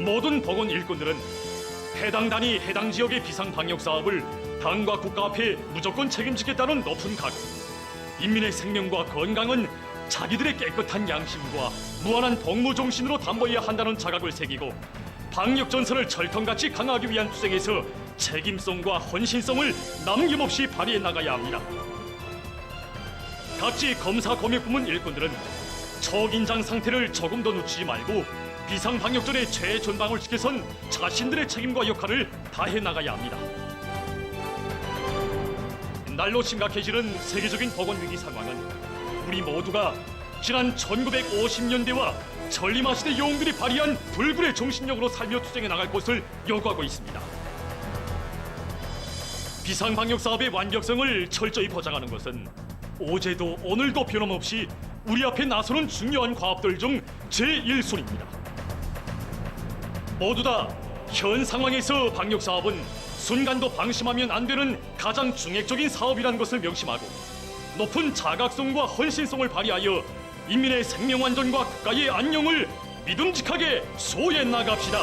Speaker 8: 모든 보건 일꾼들은 해당 단위 해당 지역의 비상방역 사업을 당과 국가 앞에 무조건 책임지겠다는 높은 각오, 인민의 생명과 건강은 자기들의 깨끗한 양심과 무한한 복무 정신으로 담보해야 한다는 자각을 새기고 방역 전선을 철통같이 강화하기 위한 투쟁에서 책임성과 헌신성을 남김없이 발휘해 나가야 합니다. 각지 검사 검역 부문 일꾼들은 초긴장 상태를 조금 더 늦추지 말고 비상방역전의 최전방을 지켜선 자신들의 책임과 역할을 다해 나가야 합니다. 날로 심각해지는 세계적인 보건 위기 상황은 우리 모두가 지난 1950년대와 전리마시대 영웅들이 발휘한 불굴의 정신력으로 살며 투쟁해 나갈 것을 요구하고 있습니다. 비상방역 사업의 완벽성을 철저히 보장하는 것은 어제도 오늘도 변함없이 우리 앞에 나서는 중요한 과업들 중 제1순위입니다. 모두 다 현 상황에서 방역 사업은 순간도 방심하면 안 되는 가장 중핵적인 사업이라는 것을 명심하고 높은 자각성과 헌신성을 발휘하여 인민의 생명 안전과 국가의 안녕을 믿음직하게 수호해 나갑시다.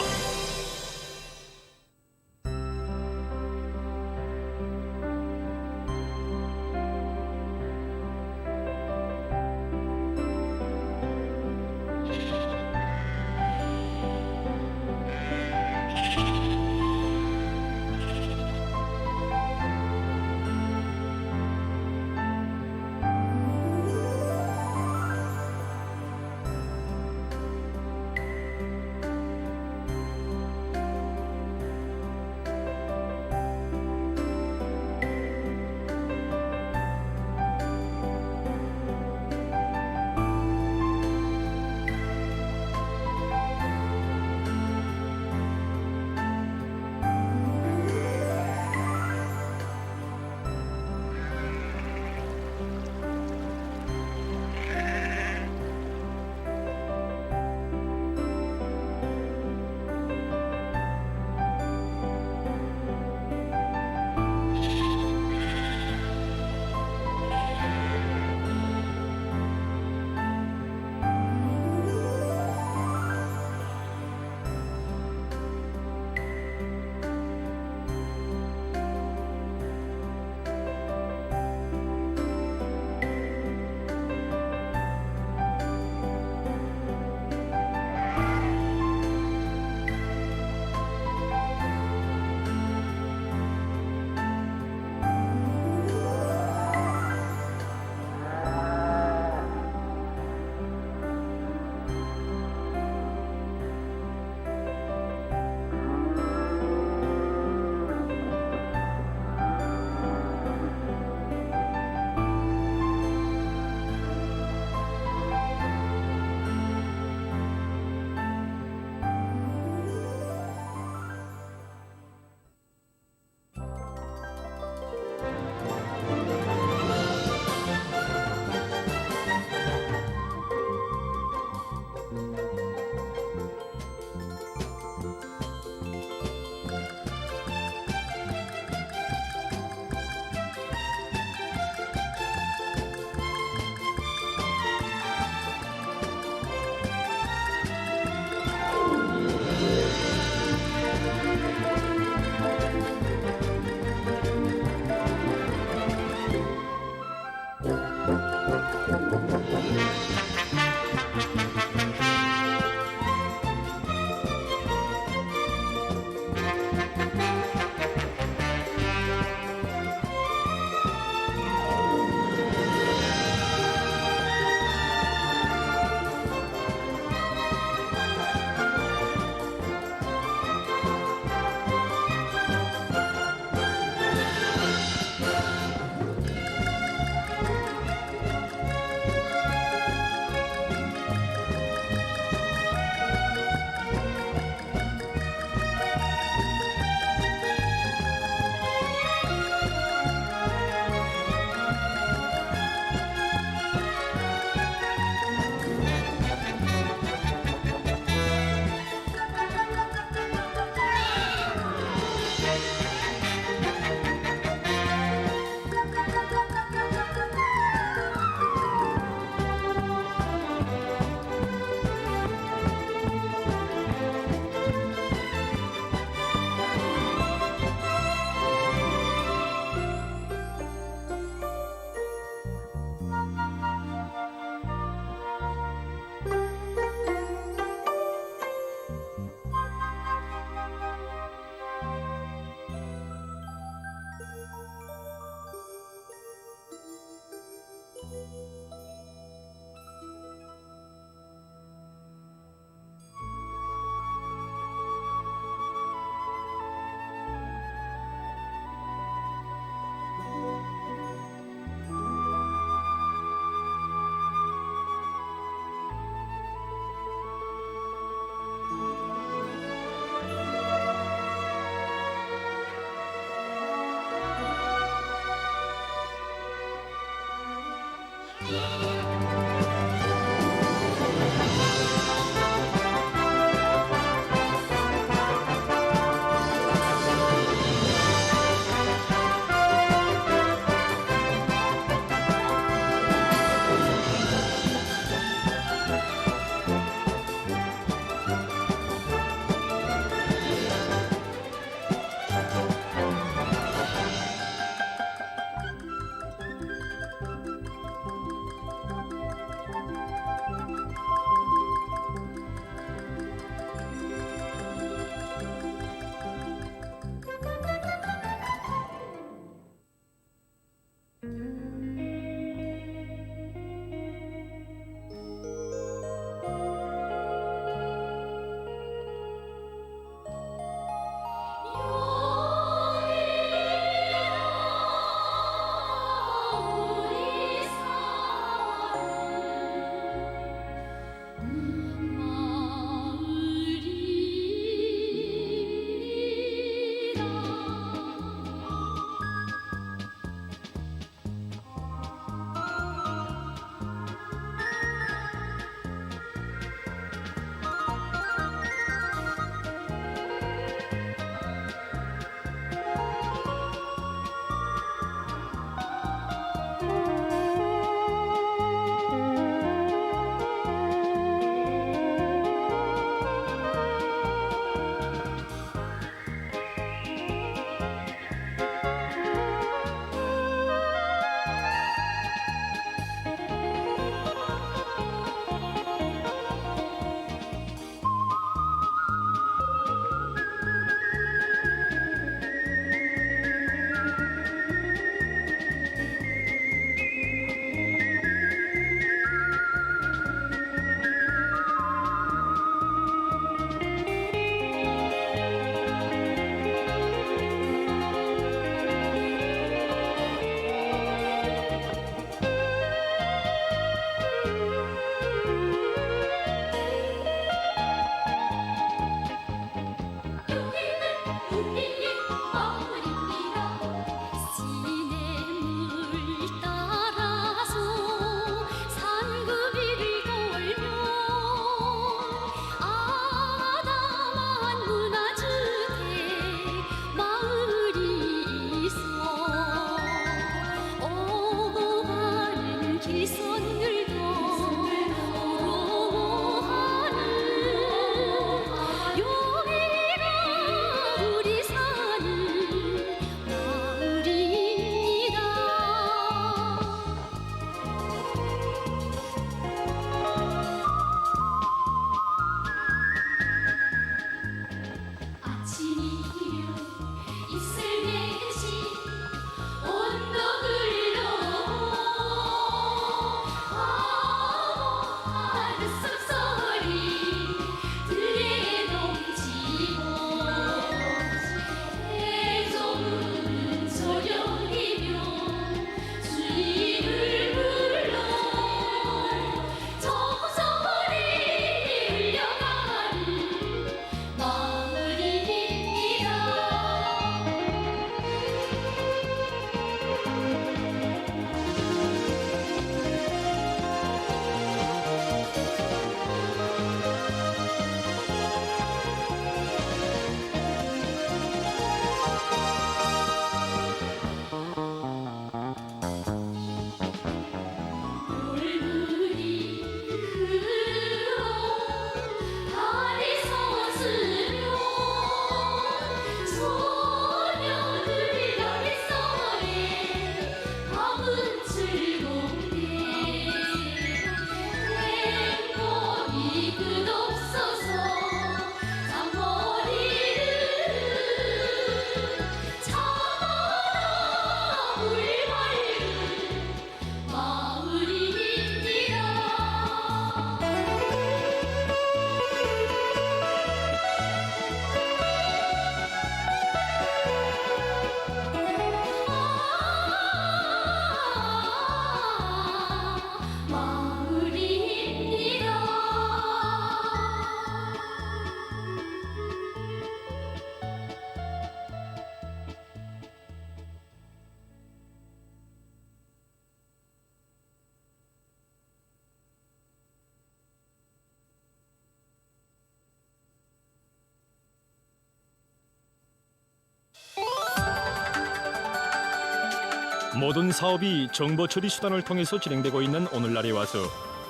Speaker 8: 모든 사업이 정보 처리 수단을 통해서 진행되고 있는 오늘날에 와서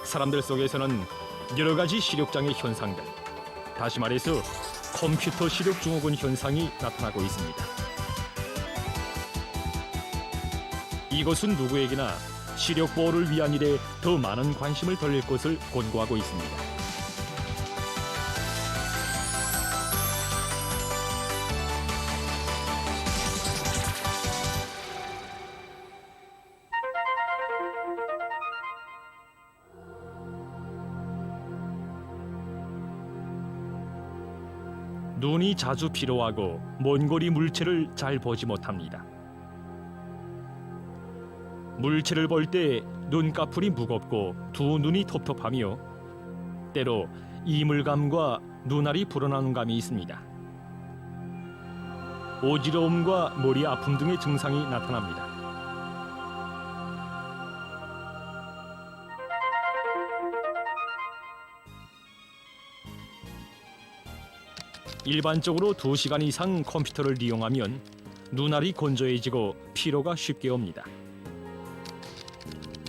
Speaker 8: 사람들 속에서는 여러 가지 시력장애 현상들, 다시 말해서 컴퓨터 시력 증후군 현상이 나타나고 있습니다. 이것은 누구에게나 시력 보호를 위한 일에 더 많은 관심을 돌릴 것을 권고하고 있습니다. 눈이 자주 피로하고 먼 거리 물체를 잘 보지 못합니다. 물체를 볼 때 눈꺼풀이 무겁고 두 눈이 텁텁하며 때로 이물감과 눈알이 불어나는 감이 있습니다. 어지러움과 머리 아픔 등의 증상이 나타납니다. 일반적으로 2시간 이상 컴퓨터를 이용하면 눈알이 건조해지고 피로가 쉽게 옵니다.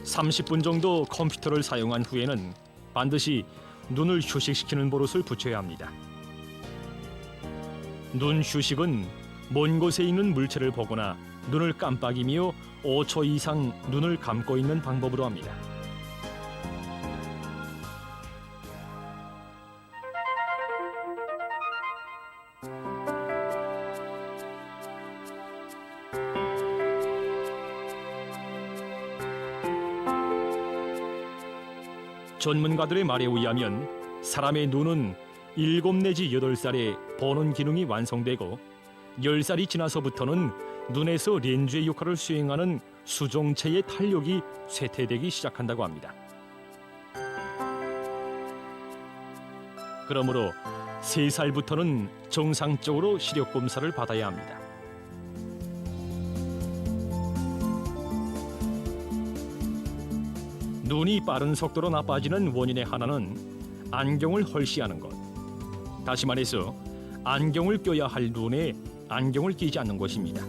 Speaker 8: 30분 정도 컴퓨터를 사용한 후에는 반드시 눈을 휴식시키는 버릇을 붙여야 합니다. 눈 휴식은 먼 곳에 있는 물체를 보거나 눈을 깜빡이며 5초 이상 눈을 감고 있는 방법으로 합니다. 전문가들의 말에 의하면 사람의 눈은 7 내지 8살에 보는 기능이 완성되고 10살이 지나서부터는 눈에서 렌즈의 역할을 수행하는 수정체의 탄력이 쇠퇴되기 시작한다고 합니다. 그러므로 3살부터는 정상적으로 시력 검사를 받아야 합니다. 눈이 빠른 속도로 나빠지는 원인의 하나는 안경을 헐시하는 것. 다시 말해서 안경을 껴야 할 눈에 안경을 끼지 않는 것입니다.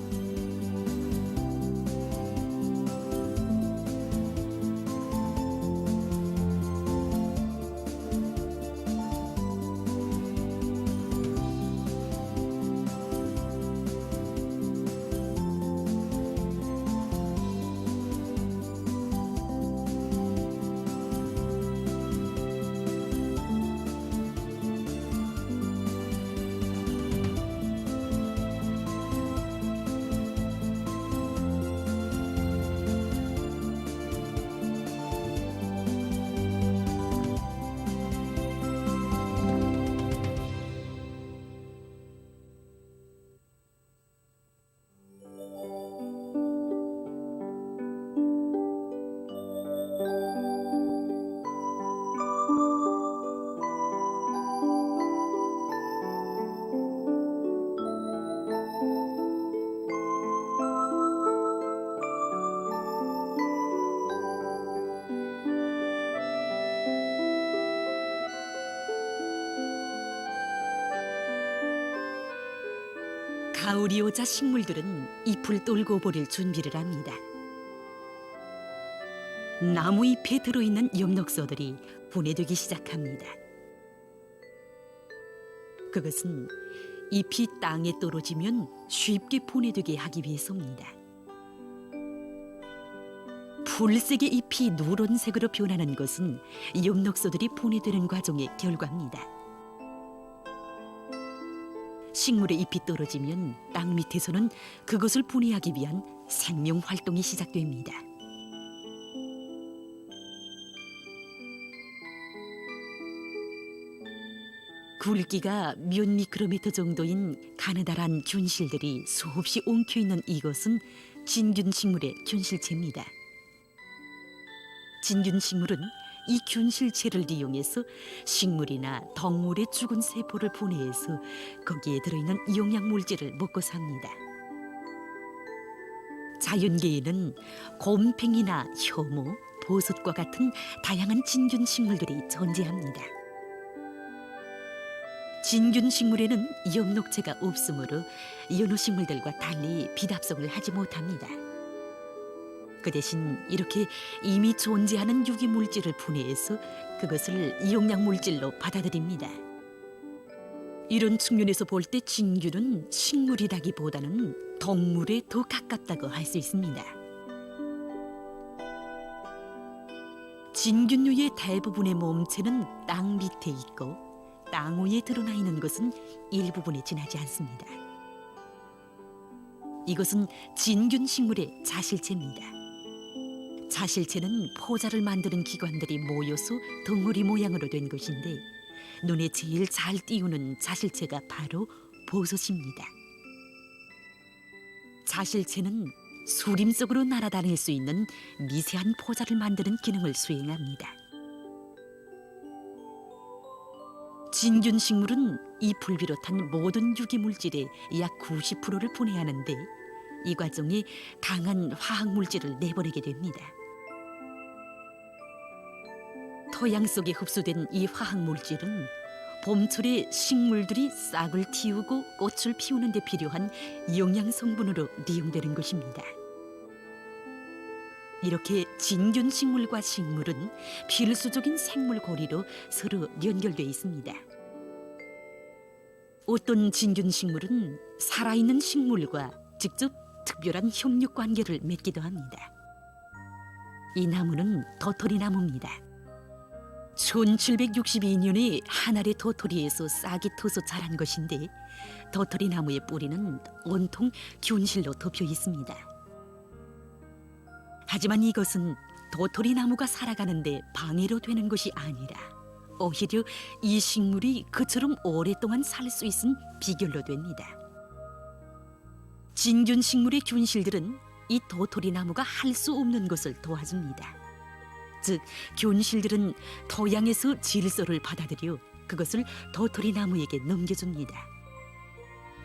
Speaker 1: 가을이 오자 식물들은 잎을 떨고 버릴 준비를 합니다. 나무 잎에 들어있는 엽록소들이 분해되기 시작합니다. 그것은 잎이 땅에 떨어지면 쉽게 분해되게 하기 위해서입니다. 풀색의 잎이 누런색으로 변하는 것은 엽록소들이 분해되는 과정의 결과입니다. 식물의 잎이 떨어지면 땅 밑에서는 그것을 분해하기 위한 생명 활동이 시작됩니다. 굵기가 몇 미크로미터 정도인 가느다란 균실들이 수없이 엉켜 있는 이것은 진균식물의 균실체입니다. 진균식물은 이 균실체를 이용해서 식물이나 동물의 죽은 세포를 분해해서 거기에 들어있는 영양물질을 먹고 삽니다. 자연계에는 곰팽이나 혐오, 보석과 같은 다양한 진균식물들이 존재합니다. 진균식물에는 엽록체가 없으므로 연호식물들과 달리 비답성을 하지 못합니다. 그 대신 이렇게 이미 존재하는 유기 물질을 분해해서 그것을 이용량 물질로 받아들입니다. 이런 측면에서 볼 때 진균은 식물이라기보다는 동물에 더 가깝다고 할 수 있습니다. 진균류의 대부분의 몸체는 땅 밑에 있고 땅 위에 드러나 있는 것은 일부분에 지나지 않습니다. 이것은 진균 식물의 자실체입니다. 자실체는 포자를 만드는 기관들이 모여서 덩어리 모양으로 된 것인데 눈에 제일 잘 띄우는 자실체가 바로 버섯입니다. 자실체는 수림 속으로 날아다닐 수 있는 미세한 포자를 만드는 기능을 수행합니다. 진균 식물은 잎을 비롯한 모든 유기 물질의 약 90%를 분해하는데 이 과정에 강한 화학 물질을 내보내게 됩니다. 토양 속에 흡수된 이 화학 물질은 봄철에 식물들이 싹을 틔우고 꽃을 피우는 데 필요한 영양 성분으로利用되는 것입니다. 이렇게 진균 식물과 식물은 필수적인 생물 고리로 서로 연결되어 있습니다. 어떤 진균 식물은 살아있는 식물과 직접 특별한 협력 관계를 맺기도 합니다. 이 나무는 도토리 나무입니다. 1762년에 하나의 도토리에서 싹이 터서 자란 것인데 도토리 나무의 뿌리는 온통 균실로 덮여 있습니다. 하지만 이것은 도토리 나무가 살아가는데 방해로 되는 것이 아니라 오히려 이 식물이 그처럼 오랫동안 살 수 있은 비결로 됩니다. 진균 식물의 균실들은 이 도토리 나무가 할 수 없는 것을 도와줍니다. 즉, 균실들은 토양에서 질소를 받아들여 그것을 도토리 나무에게 넘겨줍니다.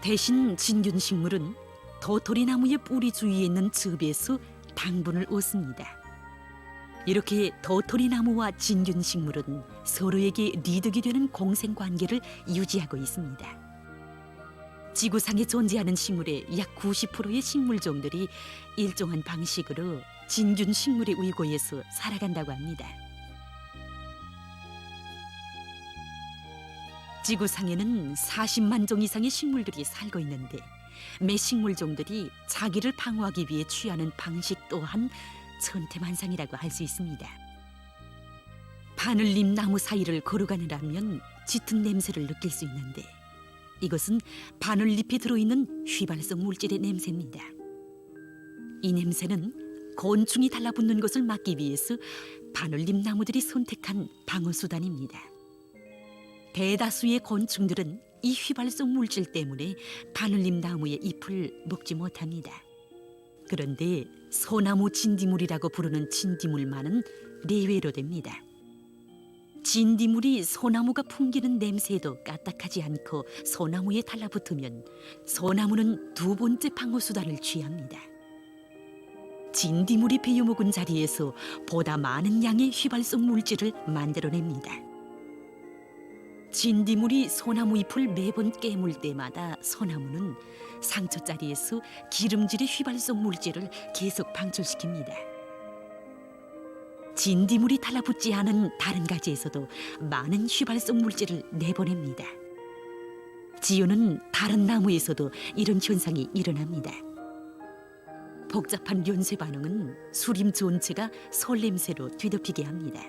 Speaker 1: 대신 진균 식물은 도토리 나무의 뿌리 주위에 있는 즙에서 당분을 얻습니다. 이렇게 도토리 나무와 진균 식물은 서로에게 이득이 되는 공생 관계를 유지하고 있습니다. 지구상에 존재하는 식물의 약 90%의 식물종들이 일정한 방식으로 진균 식물의 의고에서 살아간다고 합니다. 지구상에는 40만 종 이상의 식물들이 살고 있는데 매 식물종들이 자기를 방어하기 위해 취하는 방식 또한 천태만상이라고 할 수 있습니다. 바늘잎 나무 사이를 걸어가느라면 짙은 냄새를 느낄 수 있는데 이것은 바늘잎에 들어있는 휘발성 물질의 냄새입니다. 이 냄새는 곤충이 달라붙는 것을 막기 위해서 바늘잎 나무들이 선택한 방어 수단입니다. 대다수의 곤충들은 이 휘발성 물질 때문에 바늘잎 나무의 잎을 먹지 못합니다. 그런데 소나무 진딧물이라고 부르는 진딧물만은 예외로 됩니다. 진딧물이 소나무가 풍기는 냄새에도 까딱하지 않고 소나무에 달라붙으면 소나무는 두 번째 방어 수단을 취합니다. 진딧물이 베어먹은 자리에서 보다 많은 양의 휘발성 물질을 만들어냅니다. 진딧물이 소나무 잎을 매번 깨물 때마다 소나무는 상처 자리에서 기름질의 휘발성 물질을 계속 방출시킵니다. 진딧물이 달라붙지 않은 다른 가지에서도 많은 휘발성 물질을 내보냅니다. 지어는 다른 나무에서도 이런 현상이 일어납니다. 복잡한 연쇄 반응은 수림 전체가 솔냄새로 뒤덮이게 합니다.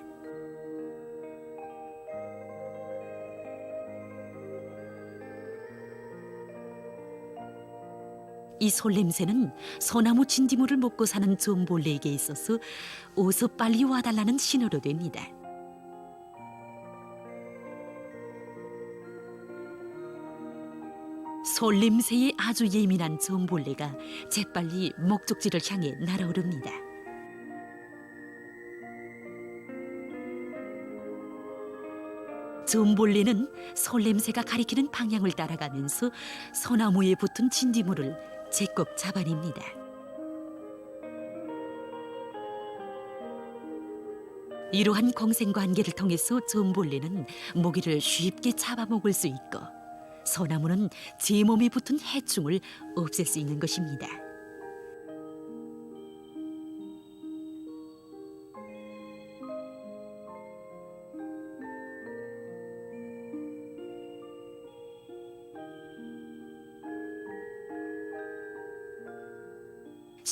Speaker 1: 이 솔냄새는 소나무 진딧물을 먹고 사는 좀벌레에게 있어서 어서 빨리 와달라는 신호로 됩니다. 솔냄새에 아주 예민한 좀벌레가 재빨리 목적지를 향해 날아오릅니다. 좀벌레는 솔냄새가 가리키는 방향을 따라가면서 소나무에 붙은 진딧물을 제꼭 잡아냅니다. 이러한 공생관계를 통해서 좀벌레는 모기를 쉽게 잡아먹을 수 있고 소나무는 제 몸에 붙은 해충을 없앨 수 있는 것입니다.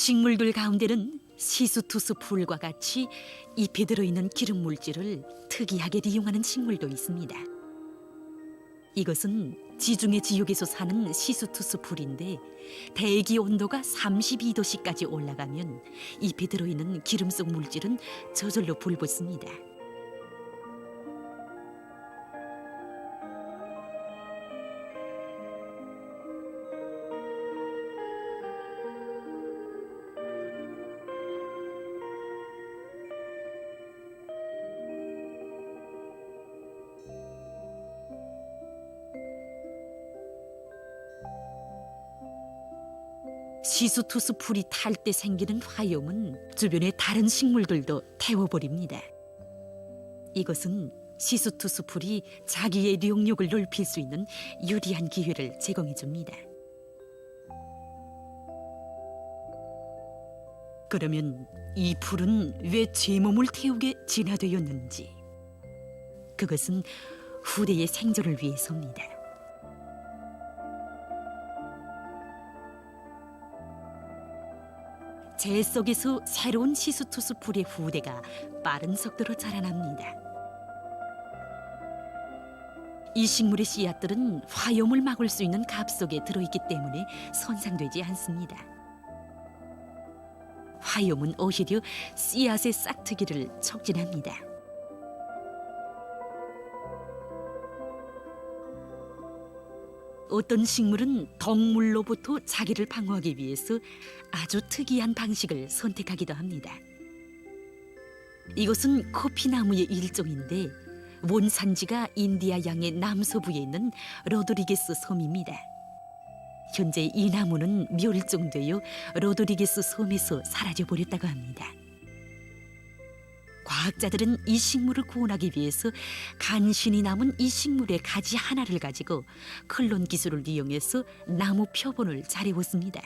Speaker 1: 식물들 가운데는 시수투수 풀과 같이 잎에 들어있는 기름 물질을 특이하게 이용하는 식물도 있습니다. 이것은 지중해 지역에서 사는 시수투수 풀인데 대기 온도가 32도씨까지 올라가면 잎에 들어있는 기름 속 물질은 저절로 불붙습니다. 시수투수 풀이 탈 때 생기는 화염은 주변의 다른 식물들도 태워버립니다. 이것은 시수투수 풀이 자기의 영역을 넓힐 수 있는 유리한 기회를 제공해 줍니다. 그러면 이 풀은 왜 제 몸을 태우게 진화되었는지, 그것은 후대의 생존을 위해서입니다. 재 속에서 새로운 시수투수 풀의 후대가 빠른 속도로 자라납니다. 이 식물의 씨앗들은 화염을 막을 수 있는 갑 속에 들어있기 때문에 손상되지 않습니다. 화염은 오히려 씨앗의 싹트기를 촉진합니다. 어떤 식물은 동물로부터 자기를 방어하기 위해서 아주 특이한 방식을 선택하기도 합니다. 이것은 코피나무의 일종인데 원산지가 인디아 양의 남서부에 있는 로드리게스 섬입니다. 현재 이 나무는 멸종되어 로드리게스 섬에서 사라져버렸다고 합니다. 과학자들은 이 식물을 구원하기 위해서 간신히 남은 이 식물의 가지 하나를 가지고 클론 기술을 이용해서 나무 표본을 자래왔습니다.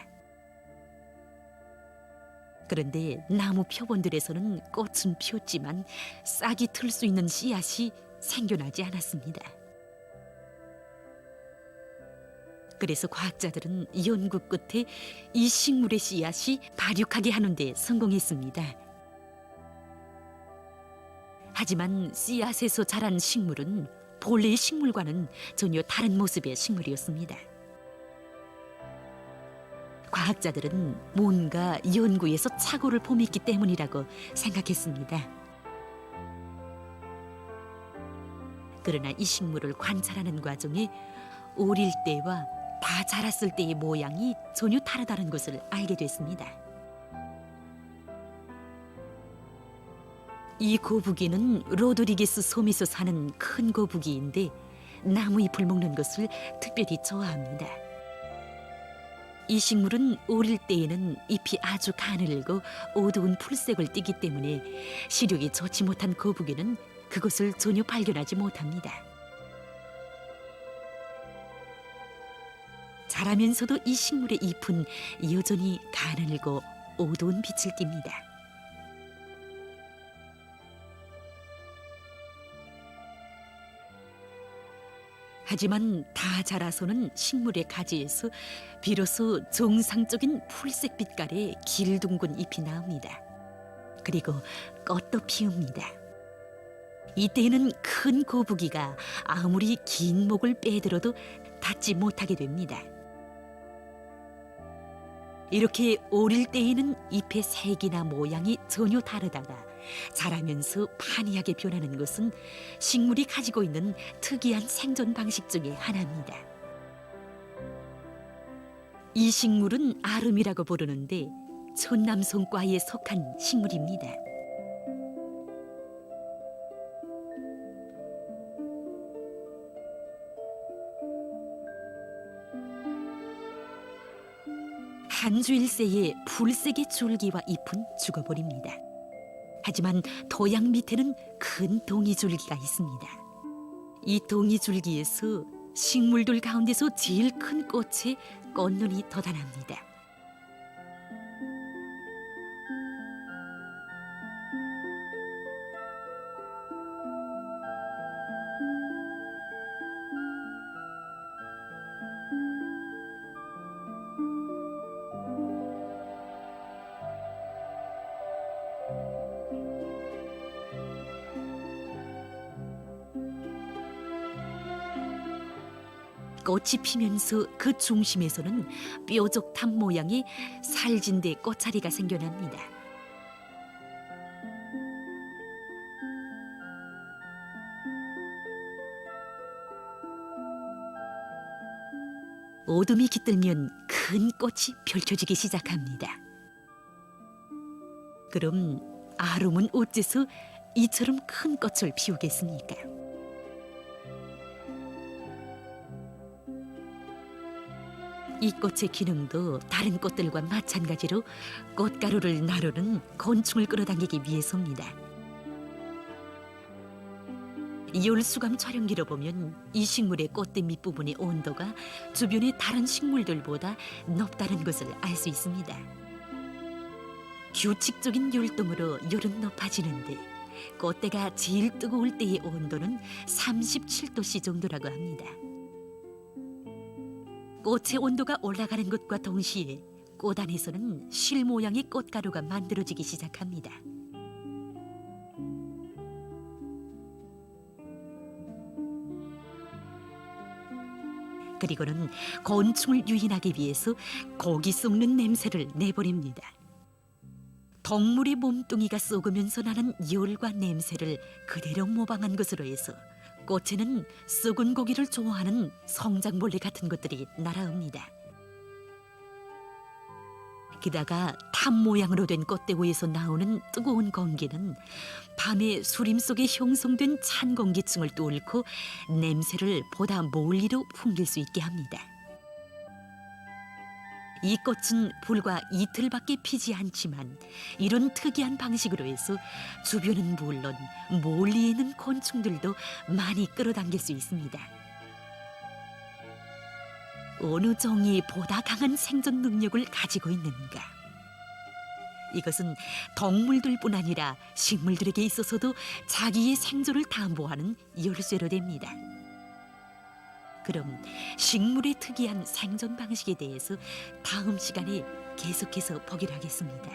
Speaker 1: 그런데 나무 표본들에서는 꽃은 피었지만 싹이 틀 수 있는 씨앗이 생겨나지 않았습니다. 그래서 과학자들은 연구 끝에 이 식물의 씨앗이 발육하게 하는 데 성공했습니다. 하지만 씨앗에서 자란 식물은 본래의 식물과는 전혀 다른 모습의 식물이었습니다. 과학자들은 뭔가 연구에서 착오를 범했기 때문이라고 생각했습니다. 그러나 이 식물을 관찰하는 과정에 어릴 때와 다 자랐을 때의 모양이 전혀 다르다는 것을 알게 됐습니다. 이 거북이는 로드리게스 섬에서 사는 큰 거북이인데 나무 잎을 먹는 것을 특별히 좋아합니다. 이 식물은 어릴 때에는 잎이 아주 가늘고 어두운 풀색을 띠기 때문에 시력이 좋지 못한 거북이는 그것을 전혀 발견하지 못합니다. 자라면서도 이 식물의 잎은 여전히 가늘고 어두운 빛을 띱니다. 하지만 다 자라서는 식물의 가지에서 비로소 정상적인 풀색 빛깔의 길둥근 잎이 나옵니다. 그리고 꽃도 피웁니다. 이때에는 큰 거북이가 아무리 긴 목을 빼들어도 닿지 못하게 됩니다. 이렇게 어릴 때에는 잎의 색이나 모양이 전혀 다르다가 자라면서 판이하게 변하는 것은 식물이 가지고 있는 특이한 생존 방식 중에 하나입니다. 이 식물은 아름이라고 부르는데 천남송과에 속한 식물입니다. 한 주일 새에 풀색의 줄기와 잎은 죽어버립니다. 하지만 토양 밑에는 큰 동이줄기가 있습니다. 이 동이줄기에서 식물들 가운데서 제일 큰 꽃에 꽃눈이 돋아납니다. 꽃이 피면서 그 중심에서는 뾰족탑 모양의 살진대 꽃자리가 생겨납니다. 어둠이 깃들면 큰 꽃이 펼쳐지기 시작합니다. 그럼 아름은 어째서 이처럼 큰 꽃을 피우겠습니까? 이 꽃의 기능도 다른 꽃들과 마찬가지로 꽃가루를 나르는 곤충을 끌어당기기 위해서입니다. 열수감 촬영기로 보면 이 식물의 꽃대 밑부분의 온도가 주변의 다른 식물들보다 높다는 것을 알 수 있습니다. 규칙적인 열동으로 열은 높아지는데 꽃대가 제일 뜨거울 때의 온도는 37도씨 정도라고 합니다. 꽃의 온도가 올라가는 것과 동시에 꽃 안에서는 실 모양의 꽃가루가 만들어지기 시작합니다. 그리고는 곤충을 유인하기 위해서 고기 썩는 냄새를 내버립니다. 동물의 몸뚱이가 썩으면서 나는 열과 냄새를 그대로 모방한 것으로 해서 꽃에는 썩은 고기를 좋아하는 성장벌레 같은 것들이 날아옵니다. 게다가 탑 모양으로 된 꽃대 위에서 나오는 뜨거운 공기는 밤에 수림 속에 형성된 찬 공기층을 뚫고 냄새를 보다 멀리로 풍길 수 있게 합니다. 이 꽃은 불과 이틀밖에 피지 않지만 이런 특이한 방식으로 해서 주변은 물론 멀리 있는 곤충들도 많이 끌어당길 수 있습니다. 어느 종이 보다 강한 생존 능력을 가지고 있는가? 이것은 동물들뿐 아니라 식물들에게 있어서도 자기의 생존을 담보하는 열쇠로 됩니다. 그럼 식물의 특이한 생존 방식에 대해서 다음 시간에 계속해서 보기로 하겠습니다.